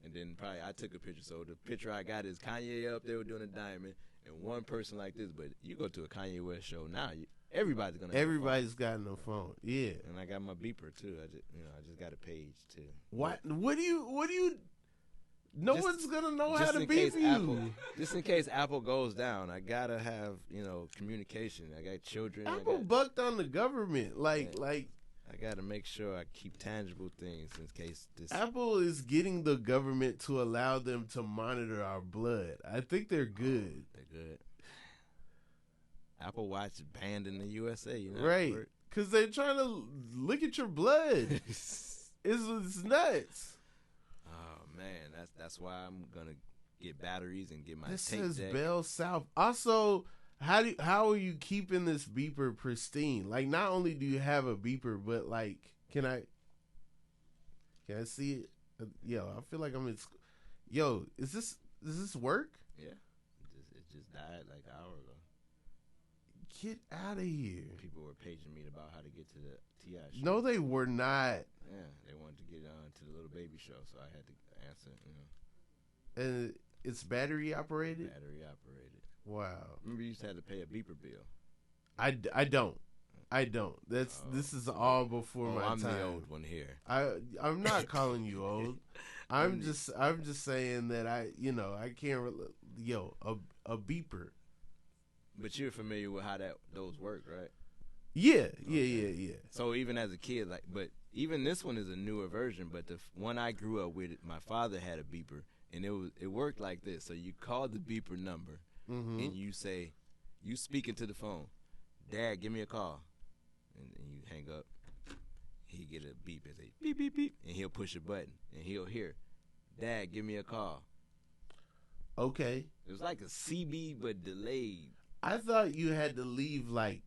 And then probably I took a picture. So the picture I got is Kanye up there doing a diamond, and one person like this. But you go to a Kanye West show now, everybody's got no phone. Yeah. And I got my beeper too. I just got a page too. What do you? No one's gonna know how to beep you. Just in case Apple goes down, I gotta have communication. I got children. Apple bucked on the government. Like I gotta make sure I keep tangible things in case this. Apple is getting the government to allow them to monitor our blood. I think they're good. They're good. Apple Watch is banned in the USA, right? Because they're trying to look at your blood. it's nuts. Oh man, that's why I'm gonna get batteries and get my This tape says deck. Bell South. Also, how are you keeping this beeper pristine? Like, not only do you have a beeper, but like, can I see it? Yo, I feel like I'm in. Yo, does this work? Yeah, it just died like an hour ago. Get out of here! People were paging me about how to get to the T.I. show. No, they were not. Yeah, they wanted to get on to the Little Baby show, so I had to answer. And it's battery operated. Battery operated. Wow. Remember, you used to have to pay a beeper bill. I don't. This is all before my I'm time. the old one here. I'm not calling you old. I'm just saying that I can't. A beeper. But you're familiar with how those work, right? Yeah. So even as a kid, but even this one is a newer version. But the one I grew up with, my father had a beeper, and it worked like this. So you call the beeper number, and you speak into the phone, "Dad, give me a call," and you hang up. He get a beep and say beep beep beep, and he'll push a button, and he'll hear, "Dad, give me a call." Okay. It was like a CB but delayed. I thought you had to leave like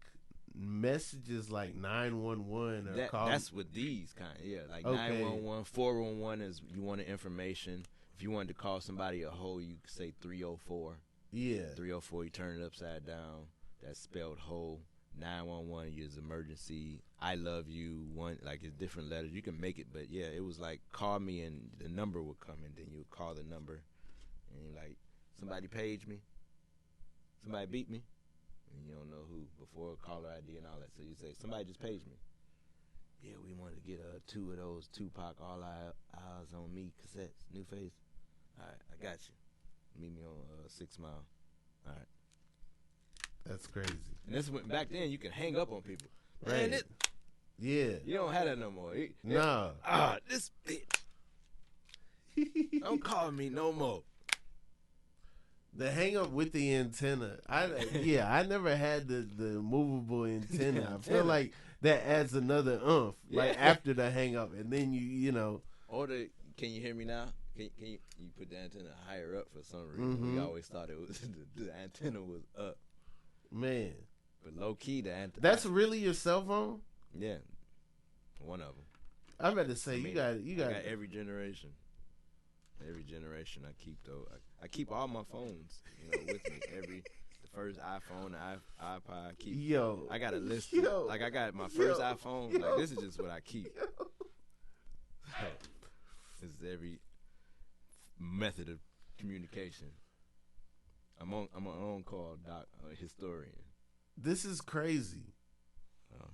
messages like 911 or call. That's what these kind of, yeah, like Okay. 911, 411 is you wanted information. If you wanted to call somebody a hoe, you could say 304. Yeah. 304, you turn it upside down. That's spelled hoe. 911 is emergency. I love you. One, like, it's different letters. You can make it, but yeah, it was like call me and the number would come, and then you would call the number, and you're like, somebody paged me. Somebody beat me, and you don't know who before caller ID and all that. So you say, somebody just paged me. Yeah, we wanted to get 2 of those Tupac All Eyes on Me cassettes, Nuface. All right, I got you. Meet me on 6 Mile. All right. That's crazy. And this went back then. You can hang up on people. Right. Man, Yeah. you don't have that no more. No. This bitch. Don't call me no more. The hang up with the antenna. I never had the movable antenna. I feel like that adds another oomph. Like after the hang up, and then you know. Or can you hear me now? Can you put the antenna higher up for some reason? We always thought it was the antenna was up. Man. But low key the antenna. That's really your cell phone? Yeah. One of them. I'm about to say you got every generation. Every generation I keep though. I keep all my phones, with me. The first iPhone, the iPod. I keep. I got a list. Like I got my first iPhone. Like this is just what I keep. This is every method of communication. I'm on call historian. This is crazy.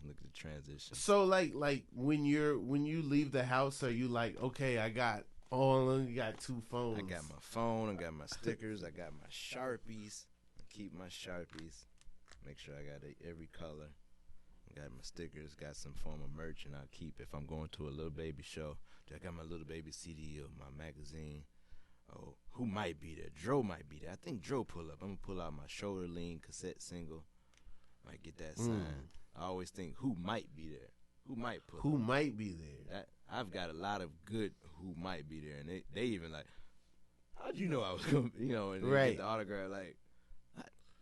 Look at the transition. So like when you leave the house, are you like, okay, I only got 2 phones. I got my phone, I got my stickers, I got my Sharpies. I keep my Sharpies. Make sure I got every color. I got my stickers, got some form of merch, and I'll keep if I'm going to a Little Baby show. I got my Little Baby CD or my magazine. Oh, who might be there? Dro might be there. I think Dro pull up. I'm going to pull out my Shoulder Lean cassette single. Might get that signed. I always think who might be there. Who might pull up. Who might be there. I've got a lot of good who might be there. And they even like, how'd you know I was going to, and they get the autograph. Like,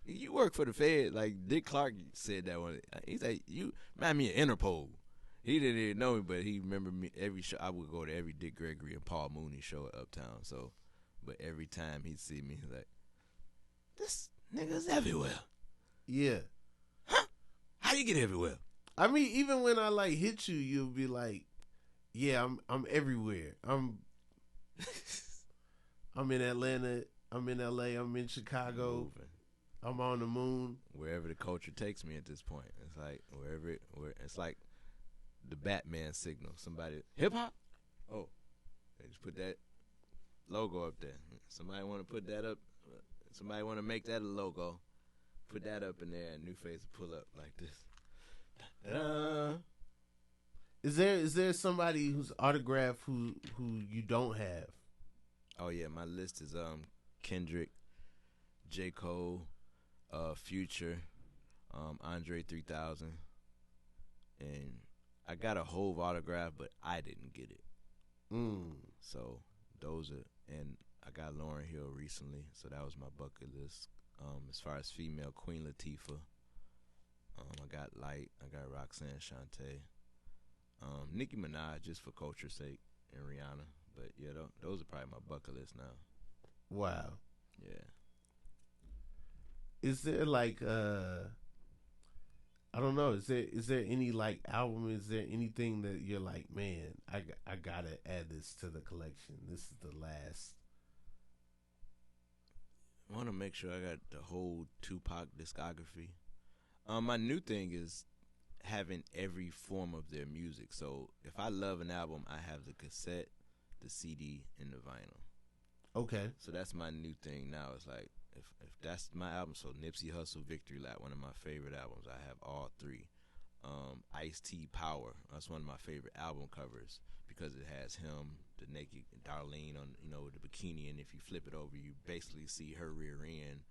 you work for the Fed. Like, Dick Clark said that one. He's like, you remind me of Interpol. He didn't even know me, but he remembered me every show. I would go to every Dick Gregory and Paul Mooney show at Uptown. So, but every time he'd see me, he's like, this nigga's everywhere. Yeah. Huh? How you get everywhere? I mean, even when I like hit you, you'll be like, yeah, I'm everywhere. I'm in Atlanta. I'm in LA. I'm in Chicago. I'm on the moon. Wherever the culture takes me at this point, it's like it's like the Batman signal. Somebody hip hop. Oh, they just put that logo up there. Somebody want to put that up. Somebody want to make that a logo. Put that up in there, and Nuface will pull up like this. Ta-da. Is there somebody whose autograph who you don't have? Oh yeah, my list is Kendrick, J. Cole, Future, Andre 3000, and I got a Hove autograph, but I didn't get it. So those are, and I got Lauryn Hill recently, so that was my bucket list. As far as female, Queen Latifah. I got Light. I got Roxanne Shante. Nicki Minaj, just for culture's sake, and Rihanna. But yeah, those are probably my bucket list now. Wow. Yeah. Is there like I don't know. Is there any like album? Is there anything that you're like, man, I gotta add this to the collection. This is the last. I want to make sure I got the whole Tupac discography. My new thing is having every form of their music. So if I love an album, I have the cassette, the CD, and the vinyl. Okay. So that's my new thing now. It's like if that's my album, so Nipsey Hussle, Victory Lap, one of my favorite albums. I have all three. Ice-T, Power. That's one of my favorite album covers because it has him, the naked Darlene on, the bikini, and if you flip it over, you basically see her rear end.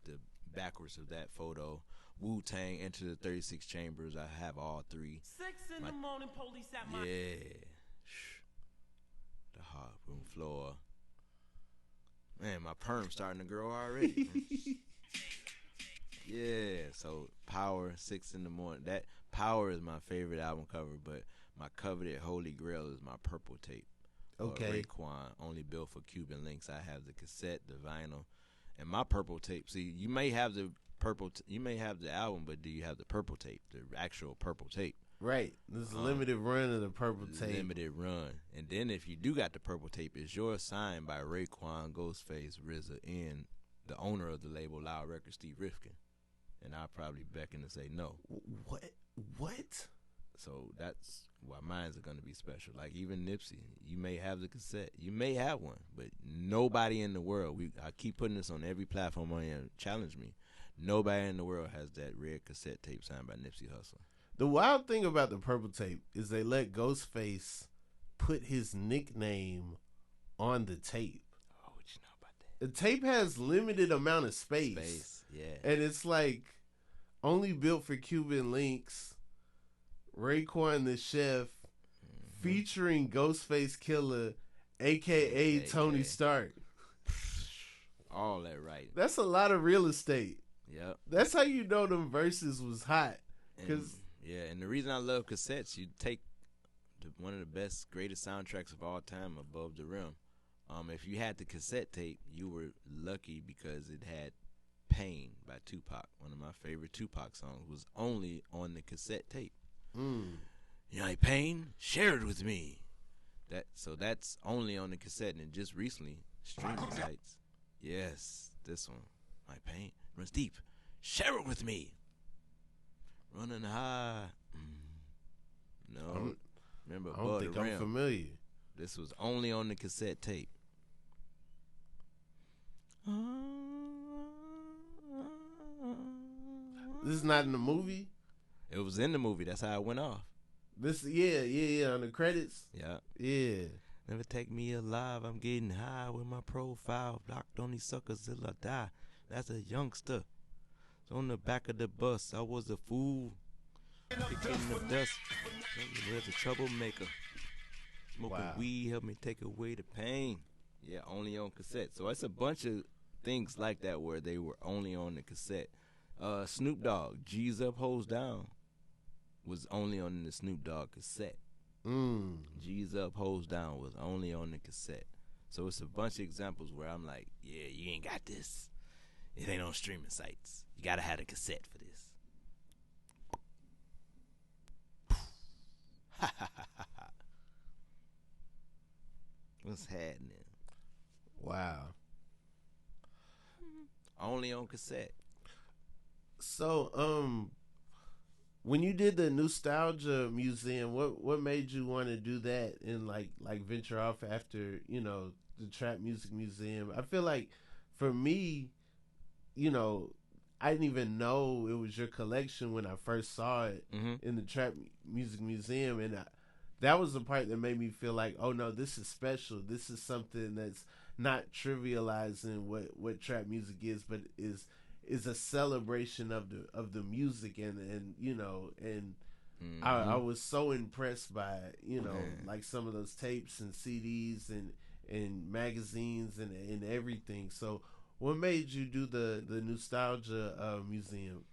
The backwards of that photo. Wu-Tang, Enter the 36 Chambers. I have all three. 6 in the morning, police at my... Yeah. The hot room floor. Man, my perm's starting to grow already. Yeah, so Power, 6 in the morning. That Power is my favorite album cover, but my coveted Holy Grail is my purple tape. Okay. Raekwon, Only Built for Cuban Links. I have the cassette, the vinyl, and my purple tape. See, you may have the you may have the album, but do you have the purple tape, the actual purple tape? Right. This is a limited run of the purple tape. Limited run. And then if you do got the purple tape, it's yours signed by Raekwon, Ghostface, RZA, and the owner of the label, Loud Records, Steve Rifkin. And I'll probably beckon to say no. What? So that's why mine's are going to be special. Like even Nipsey, you may have the cassette. You may have one, but nobody in the world, I keep putting this on every platform on here, challenge me. Nobody in the world has that red cassette tape signed by Nipsey Hussle. The wild thing about the purple tape is they let Ghostface put his nickname on the tape. Oh, what you know about that? The tape has limited amount of space. Yeah. And it's like Only Built for Cuban Links, Raekwon the Chef, featuring Ghostface Killer, a.k.a. Tony Stark. All that right. That's a lot of real estate. Yep. That's how you know them verses was hot. And the reason I love cassettes, you take one of the best, greatest soundtracks of all time, Above the Rim. If you had the cassette tape, you were lucky because it had Pain by Tupac. One of my favorite Tupac songs was only on the cassette tape. You like Pain? Share it with me. That's only on the cassette, and just recently, streaming sites. Yes, this one. My Pain runs deep. Share it with me. Running high. No. Remember, I don't think I'm familiar. This was only on the cassette tape. This is not in the movie? It was in the movie. That's how it went off. Yeah, on the credits? Yeah. Yeah. Never take me alive. I'm getting high with my profile. Blocked on these suckers till I die. That's a youngster. So on the back of the bus, I was a fool. Kicking the dust. There's a troublemaker. Smoking weed helped me take away the pain. Yeah, only on cassette. So it's a bunch of things like that where they were only on the cassette. Snoop Dogg, G's Up, Hoes Down, was only on the Snoop Dogg cassette. G's Up, Hoes Down was only on the cassette. So it's a bunch of examples where I'm like, yeah, you ain't got this. It ain't on streaming sites. You gotta have a cassette for this. What's happening? Wow. Only on cassette. So, when you did the Nustalgia Museum, what made you want to do that and like venture off after, the Trap Music Museum? I feel like for me, I didn't even know it was your collection when I first saw it in the Trap Music Museum, and that was the part that made me feel like, oh no, this is special. This is something that's not trivializing what trap music is, but is a celebration of the music, and I was so impressed by like some of those tapes and CDs, and and magazines and everything. So, what made you do the Nustalgia museum?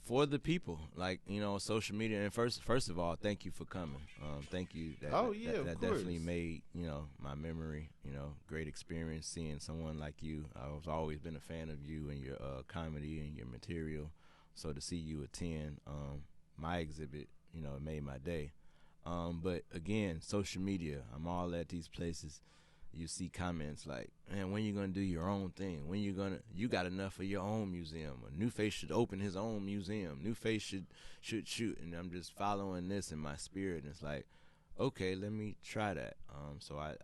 For the people, like, social media. And first of all, thank you for coming. Thank you. That definitely made, my memory, great experience seeing someone like you. I've always been a fan of you and your comedy and your material. So to see you attend my exhibit, it made my day. But again, social media, I'm all at these places. You see comments like, man, when you gonna do your own thing? You got enough of your own museum. Or Nuface should open his own museum. Nuface should shoot. And I'm just following this in my spirit. And it's like, okay, let me try that. So I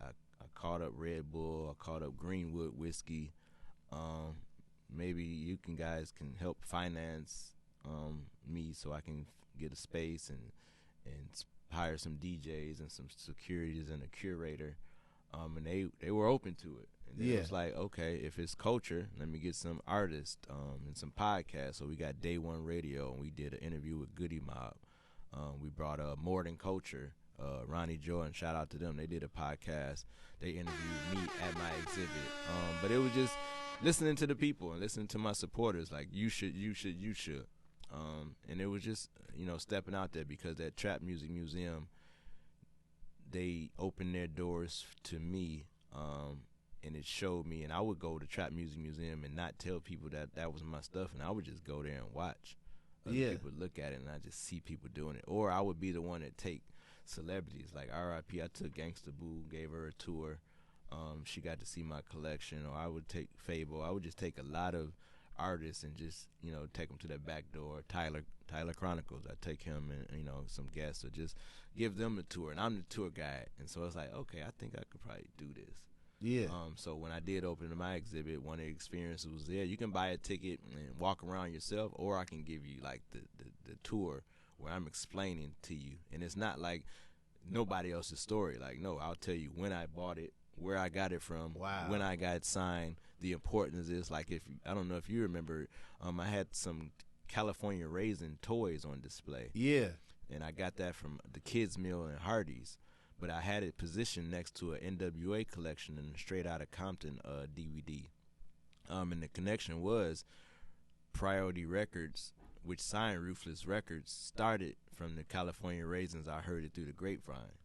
caught up Red Bull. I caught up Greenwood Whiskey. Maybe you guys can help finance me so I can get a space and hire some DJs and some securities and a curator. And they were open to it. And it was like, okay, if it's culture, let me get some artists and some podcasts. So we got Day One Radio, and we did an interview with Goody Mob. We brought More Than Culture, Ronnie Jordan, shout out to them. They did a podcast. They interviewed me at my exhibit. But it was just listening to the people and listening to my supporters, like, you should. And it was just, stepping out there, because that Trap Music Museum, they opened their doors to me, and it showed me. And I would go to Trap Music Museum and not tell people that was my stuff, and I would just go there and watch. People look at it, and I just see people doing it. Or I would be the one that take celebrities, like R.I.P. I took Gangsta Boo, gave her a tour. She got to see my collection. Or I would take Fable. I would just take a lot of artists and just, take them to that back door. Tyler Chronicles, I take him and, some guests, or just give them a tour. And I'm the tour guide. And so it's like, okay, I think I could probably do this. Yeah. So when I did open my exhibit, one of the experiences was there. You can buy a ticket and walk around yourself, or I can give you like the tour where I'm explaining to you. And it's not like nobody else's story. Like, no, I'll tell you when I bought it, where I got it from, when I got it signed, the importance is, like, I don't know if you remember, I had some California Raisin toys on display. Yeah. And I got that from the Kids Meal and Hardee's. But I had it positioned next to an NWA collection and a Straight Outta Compton DVD. And the connection was Priority Records, which signed Ruthless Records, started from the California Raisins. I heard it through the grapevine.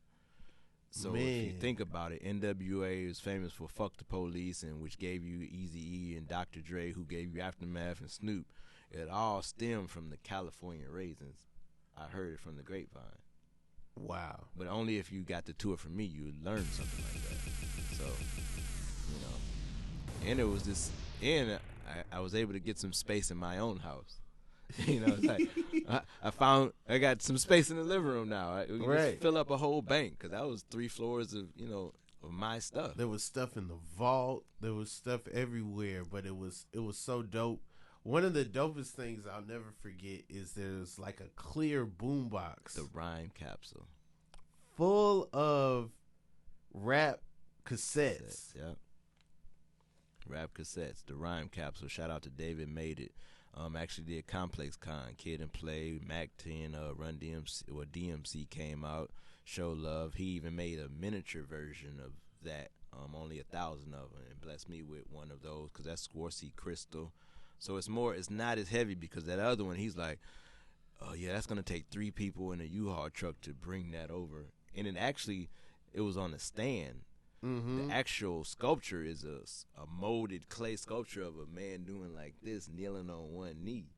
So if you think about it, NWA is famous for Fuck the Police, and which gave you Eazy-E and Dr. Dre, who gave you Aftermath and Snoop. It all stemmed from the California Raisins. I heard it from the grapevine. Wow. But only if you got the tour from me, you would learn something like that. So, and it was this, and I was able to get some space in my own house. It's like I got some space in the living room now. We can just fill up a whole bank, because that was 3 floors of of my stuff. There was stuff in the vault. There was stuff everywhere, but it was so dope. One of the dopest things I'll never forget is there's like a clear boombox, the rhyme capsule, full of rap cassettes. Yeah, rap cassettes. The rhyme capsule. Shout out to David Made It. Actually did Complex Con, Kid and Play, Mac 10, Run DMC, or DMC came out, Show Love. He even made a miniature version of that, only 1,000 of them, and blessed me with one of those, because that's Swarovski crystal. So it's not as heavy, because that other one, he's like, oh yeah, that's going to take 3 people in a U-Haul truck to bring that over. And it was on a stand. Mm-hmm. The actual sculpture is a molded clay sculpture of a man doing like this, kneeling on one knee,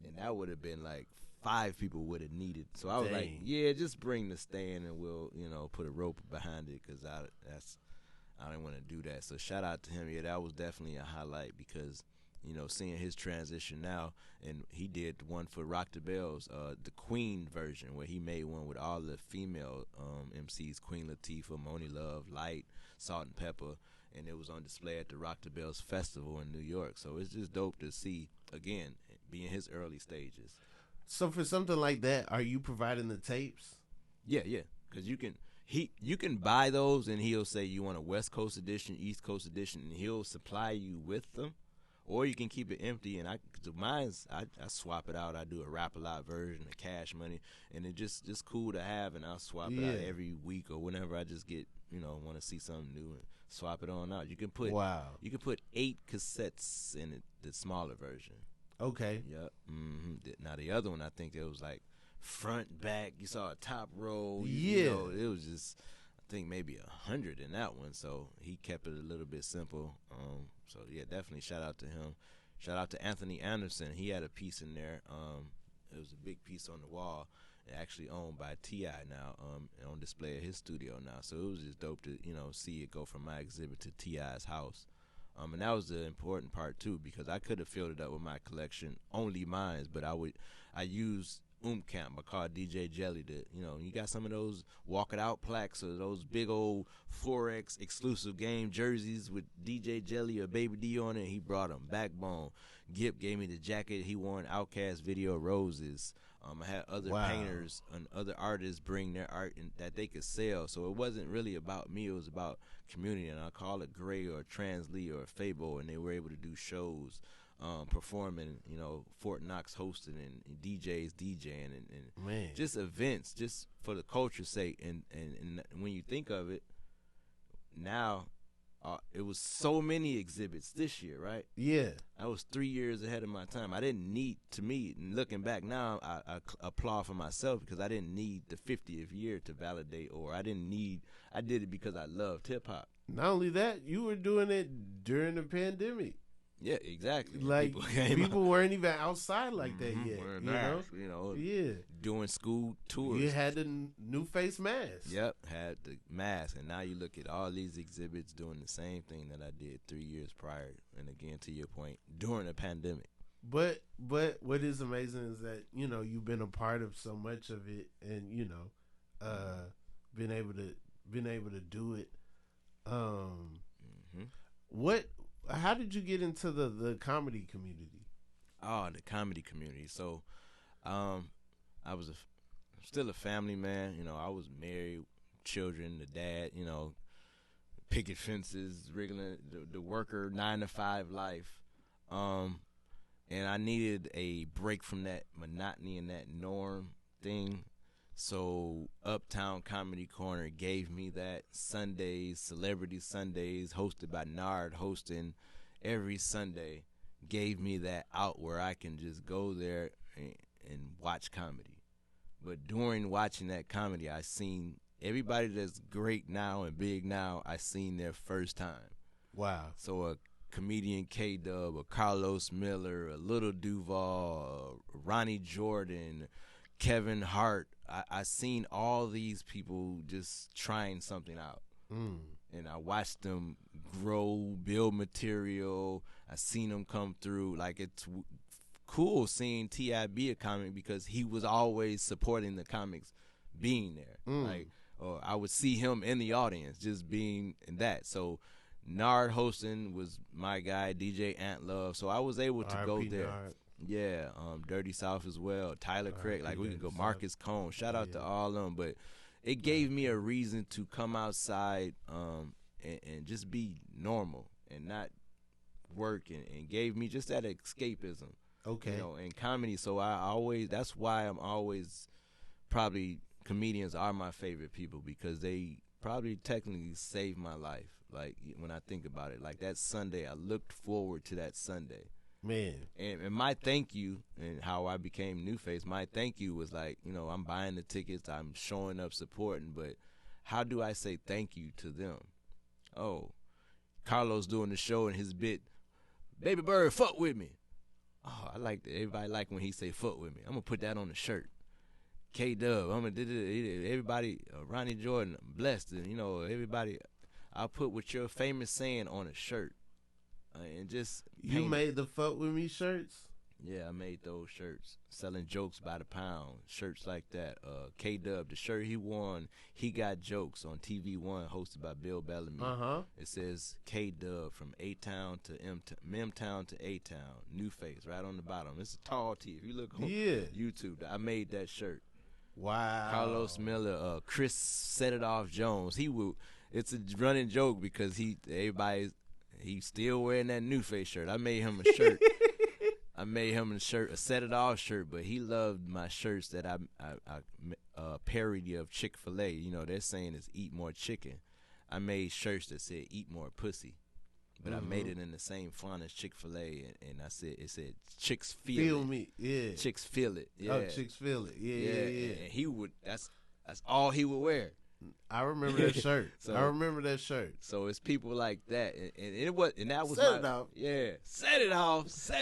and that would have been like 5 people would have needed. So I was like, yeah, just bring the stand and we'll put a rope behind it, because I didn't want to do that. So shout out to him. Yeah, that was definitely a highlight, because seeing his transition now, and he did one for Rock the Bells, the Queen version, where he made one with all the female MCs, Queen Latifah, Moni Love, Light, Salt and Pepper, and it was on display at the Rock the Bells Festival in New York. So it's just dope to see, again, be in his early stages. So for something like that, are you providing the tapes? Yeah, because you can buy those, and he'll say you want a West Coast edition, East Coast edition, and he'll supply you with them. Or you can keep it empty, and I swap it out. I do a Rap-A-Lot version of Cash Money, and it's just cool to have, and I'll swap it out every week or whenever I just get, want to see something new and swap it on out. You can put You can put 8 cassettes in it, the smaller version. Okay. Yep. Now the other one, I think it was like front, back. You saw a top row. Yeah. It was just, I think maybe 100 in that one. So he kept it a little bit simple. So yeah, definitely shout out to him. Shout out to Anthony Anderson. He had a piece in there. It was a big piece on the wall. Actually owned by T.I. now, on display at his studio now. So it was just dope to, see it go from my exhibit to T.I.'s house. And that was the important part too, because I could have filled it up with my collection, only mine, but I used Camp. I called DJ Jelly to, you got some of those walk it out plaques or those big old Forex exclusive game jerseys with DJ Jelly or Baby D on it. He brought them. Backbone. Gip gave me the jacket he wore in Outkast video, Roses. I had other painters and other artists bring their art that they could sell. So it wasn't really about me. It was about community. And I call it Grail or Translee or Fable. And they were able to do shows, performing, Fort Knox hosting and DJs DJing and just events just for the culture's sake. And when you think of it, now it was so many exhibits this year, right? Yeah. I was 3 years ahead of my time. I didn't need, to me, and looking back now, I applaud for myself because I didn't need the 50th year to validate, or I did it because I loved hip-hop. Not only that, you were doing it during the pandemic. Yeah, exactly. Like, people weren't even outside like that yet. You know? Yeah. Doing school tours. You had the Nuface mask. Yep, had the mask. And now you look at all these exhibits doing the same thing that I did 3 years prior. And again, to your point, during the pandemic. But what is amazing is that, you've been a part of so much of it and, been able to do it. How did you get into the comedy community? Oh, the comedy community. So, I was still a family man. I was married, children, the dad. Picket fences, wriggling, the worker 9-to-5 life. And I needed a break from that monotony and that norm thing. So Uptown Comedy Corner gave me that. Sundays, Celebrity Sundays, hosted by Nard, hosting every Sunday, gave me that out where I can just go there and watch comedy. But during watching that comedy, I seen everybody that's great now and big now, I seen their first time. Wow. So a comedian K-Dub, a Carlos Miller, a Little Duval, Ronnie Jordan, Kevin Hart. I seen all these people just trying something out. And I watched them grow, build material. I seen them come through. Like, it's cool seeing T.I. be a comic because he was always supporting the comics being there. Like, or I would see him in the audience just being in that. So Nard hosting was my guy, DJ Ant Love. So I was able to go there. Nard. Yeah, Dirty South as well. Tyler Craig, like we could go. Marcus Cone, shout out to all of them. But it gave me a reason to come outside and just be normal and not work, and gave me just that escapism. Okay. And comedy. So that's why I'm always, probably comedians are my favorite people because they probably technically saved my life. Like, when I think about it, like that Sunday, I looked forward to that Sunday. Man. And my thank you, and how I became Nuface, my thank you was like, I'm buying the tickets, I'm showing up, supporting, but how do I say thank you to them? Oh, Carlos doing the show and his bit, Baby Bird, fuck with me. Oh, I like that. Everybody like when he say fuck with me. I'm going to put that on the shirt. K-Dub, everybody, Ronnie Jordan, blessed, and, everybody, I'll put what you're famous saying on a shirt. And just you made the fuck with me shirts? Yeah, I made those shirts. Selling jokes by the pound, shirts like that. K-Dub, the shirt he wore on He Got Jokes on TV1, hosted by Bill Bellamy. It says K-Dub from A-Town to M-Town to A-Town. Nuface right on the bottom. It's a tall tee. If you look on YouTube, I made that shirt. Wow. Carlos Miller, Chris Set It Off Jones. It's a running joke because he's still wearing that Nuface shirt. I made him a shirt. A Set It Off shirt, but he loved my shirts that I parody of Chick-fil-A. They're saying is eat more chicken. I made shirts that said "Eat More Pussy," but I made it in the same font as Chick-fil-A, and I said it said "Chicks feel me, yeah. Chicks feel it, yeah. Oh, chicks feel it, yeah. And he would. That's all he would wear. I remember that shirt. So, I remember that shirt. So it's people like that, and it was, and that was Set it off. Yeah, set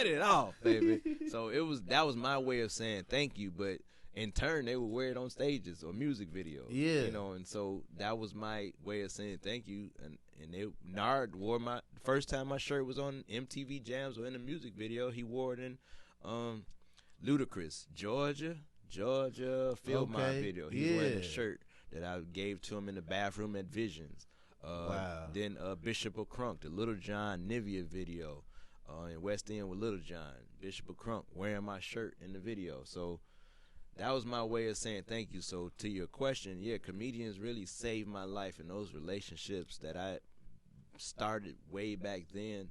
it off, baby. So that was my way of saying thank you, but in turn they would wear it on stages or music videos. Yeah, you know, and so that was my way of saying thank you. And Nard wore my first time my shirt was on MTV Jams or in a music video. He wore it in Ludacris, Georgia Field My video. He was wearing the shirt that I gave to him in the bathroom at Visions. Wow. Then Bishop O'Crunk, the Little John Nivea video in West End with Little John. Bishop O'Crunk wearing my shirt in the video. So that was my way of saying thank you. So to your question, yeah, comedians really saved my life, and those relationships that I started way back then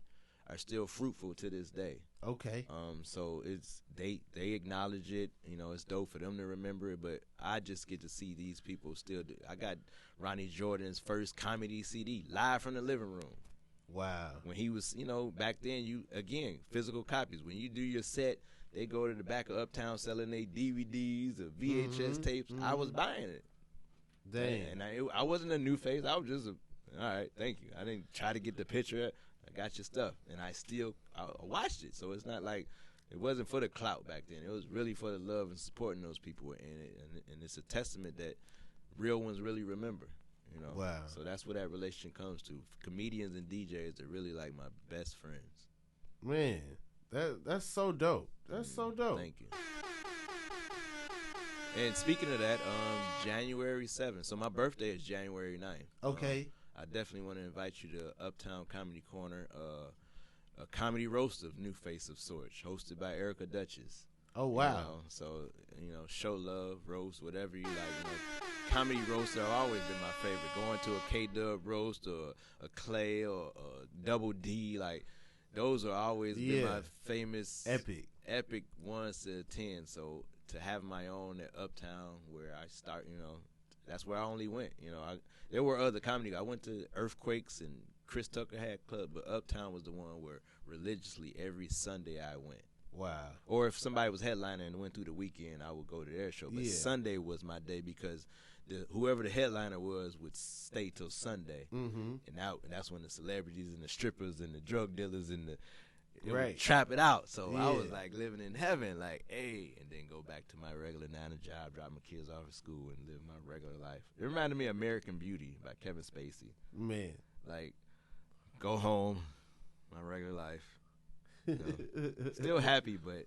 are still fruitful to this day. Okay. So it's they acknowledge it. You know, it's dope for them to remember it, but I just get to see these people still do. I got Ronnie Jordan's first comedy CD live from the living room. Wow. When he was, you know, back then, physical copies. When you do your set, they go to the back of Uptown selling their DVDs or VHS tapes. I was buying it. Damn. And I wasn't a Nuface. I was just all right, thank you. I didn't try to get the picture. I got your stuff, and I watched it. So it's not like it wasn't for the clout back then. It was really for the love and supporting those people, and it's a testament that real ones really remember. You know. Wow. So that's where that relation comes to. Comedians and DJs are really like my best friends. Man, that's so dope. That's so dope. Thank you. And speaking of that, January 7th. So my birthday is January 9th. Okay. I definitely want to invite you to Uptown Comedy Corner, a comedy roast of Nuface of sorts, hosted by Erica Duchess. Oh, wow. You know, so, you know, show love, roast, whatever you like. You know, comedy roasts have always been my favorite. Going to a K-Dub roast or a Clay or a Double D, like, those are always been my famous epic ones to attend. So to have my own at Uptown where I start, you know, that's where I only went. You know, there were other comedy. I went to Earthquakes and Chris Tucker had club, but Uptown was the one where religiously every Sunday I went. Wow. Or if somebody was headliner and went through the weekend, I would go to their show. But Sunday was my day because whoever the headliner was would stay till Sunday. Mm-hmm. And that's when the celebrities and the strippers and the drug dealers and would trap it out. So I was like living in heaven, like, hey, and then go back to my regular 9 to job, drop my kids off at school and live my regular life. It reminded me of American Beauty by Kevin Spacey. Man. Like, go home, my regular life. You know, still happy, but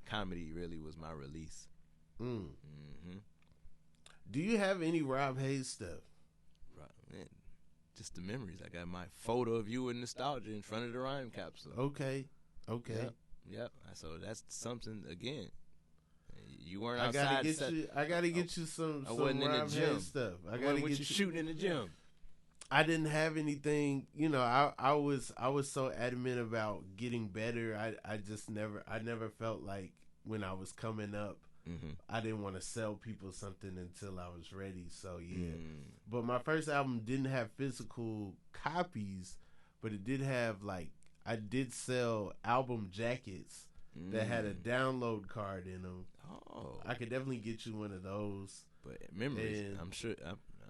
comedy really was my release. Mm-hmm. Do you have any Rob Haze stuff? Man, just the memories. I got my photo of you in Nustalgia in front of the rhyme capsule. Okay. Yep. So that's something again. You weren't outside. I gotta get you some wasn't in the Rob gym. Haze stuff. I gotta get you shooting in the gym. I didn't have anything, you know. I was so adamant about getting better. I never felt like when I was coming up, I didn't want to sell people something until I was ready. So but my first album didn't have physical copies, but it did have I did sell album jackets that had a download card in them. Oh, I could definitely get you one of those. But memories, I'm sure.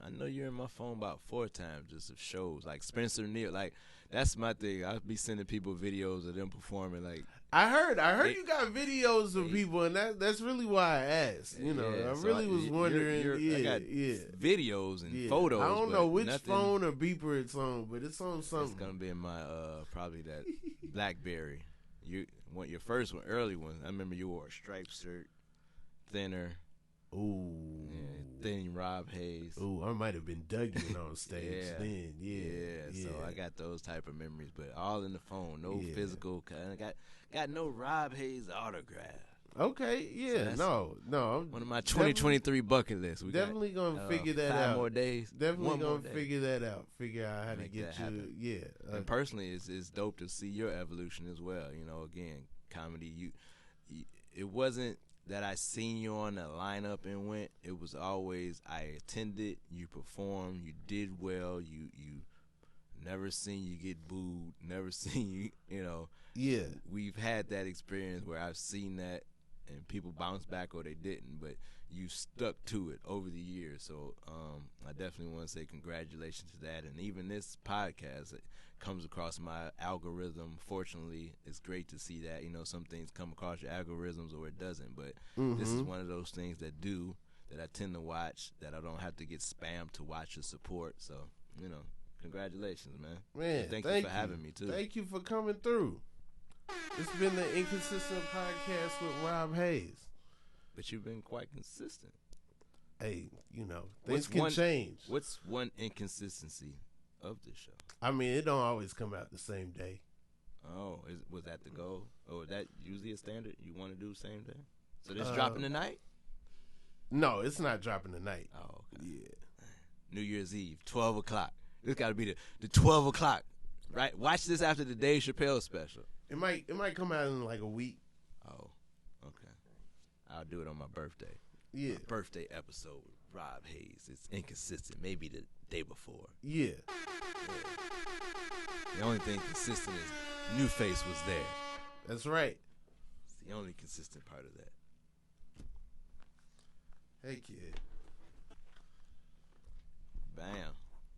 I know you're in my phone about 4 times just of shows like Spencer Neal. Like that's my thing. I'll be sending people videos of them performing. Like I heard you got videos of people, and that's really why I asked. You know, I really was wondering. I got videos and photos. I don't know which phone or beeper it's on, but it's on something. It's gonna be in my probably that BlackBerry. You want your first one, early one. I remember you wore a striped shirt, thinner. Ooh. Yeah, thin Rob Haze. Ooh, I might have been Dougie on stage then. Yeah. So I got those type of memories, but all in the phone. No physical. I got no Rob Haze autograph. Okay, yeah. So no. One of my 2023 bucket lists. We definitely gonna figure that 5 out. more days. Definitely gonna figure that out. Figure out how to get you. Happen. Yeah. And personally, it's dope to see your evolution as well. You know, again, comedy. It wasn't that I seen you on the lineup and went, it was always I attended, you performed, you did well, you never seen you get booed, never seen you, you know. Yeah. We've had that experience where I've seen that and people bounce back or they didn't, but you stuck to it over the years. So I definitely want to say congratulations to that. And even this podcast, it comes across my algorithm. Fortunately, it's great to see that. You know, some things come across your algorithms or it doesn't, but this is one of those things that I tend to watch, that I don't have to get spammed to watch or support. So, you know, congratulations, man. Man, thank you for having me, too. Thank you for coming through. It's been the Inconsistent Podcast with Rob Haze. But you've been quite consistent. Hey, you know, things can change. What's one inconsistency of this show? I mean, it don't always come out the same day. Oh, was that the goal? Oh, is that usually a standard? You want to do same day? So this dropping tonight? No, it's not dropping tonight. Oh, okay. Yeah. New Year's Eve, 12 o'clock. This got to be the 12 o'clock, right? Watch this after the Dave Chappelle special. It might come out in like a week. Oh, okay. I'll do it on my birthday. Yeah. My birthday episode with Rob Haze. It's inconsistent. Maybe the day before. Yeah. The only thing consistent is Nuface was there. That's right. It's the only consistent part of that. Hey, kid.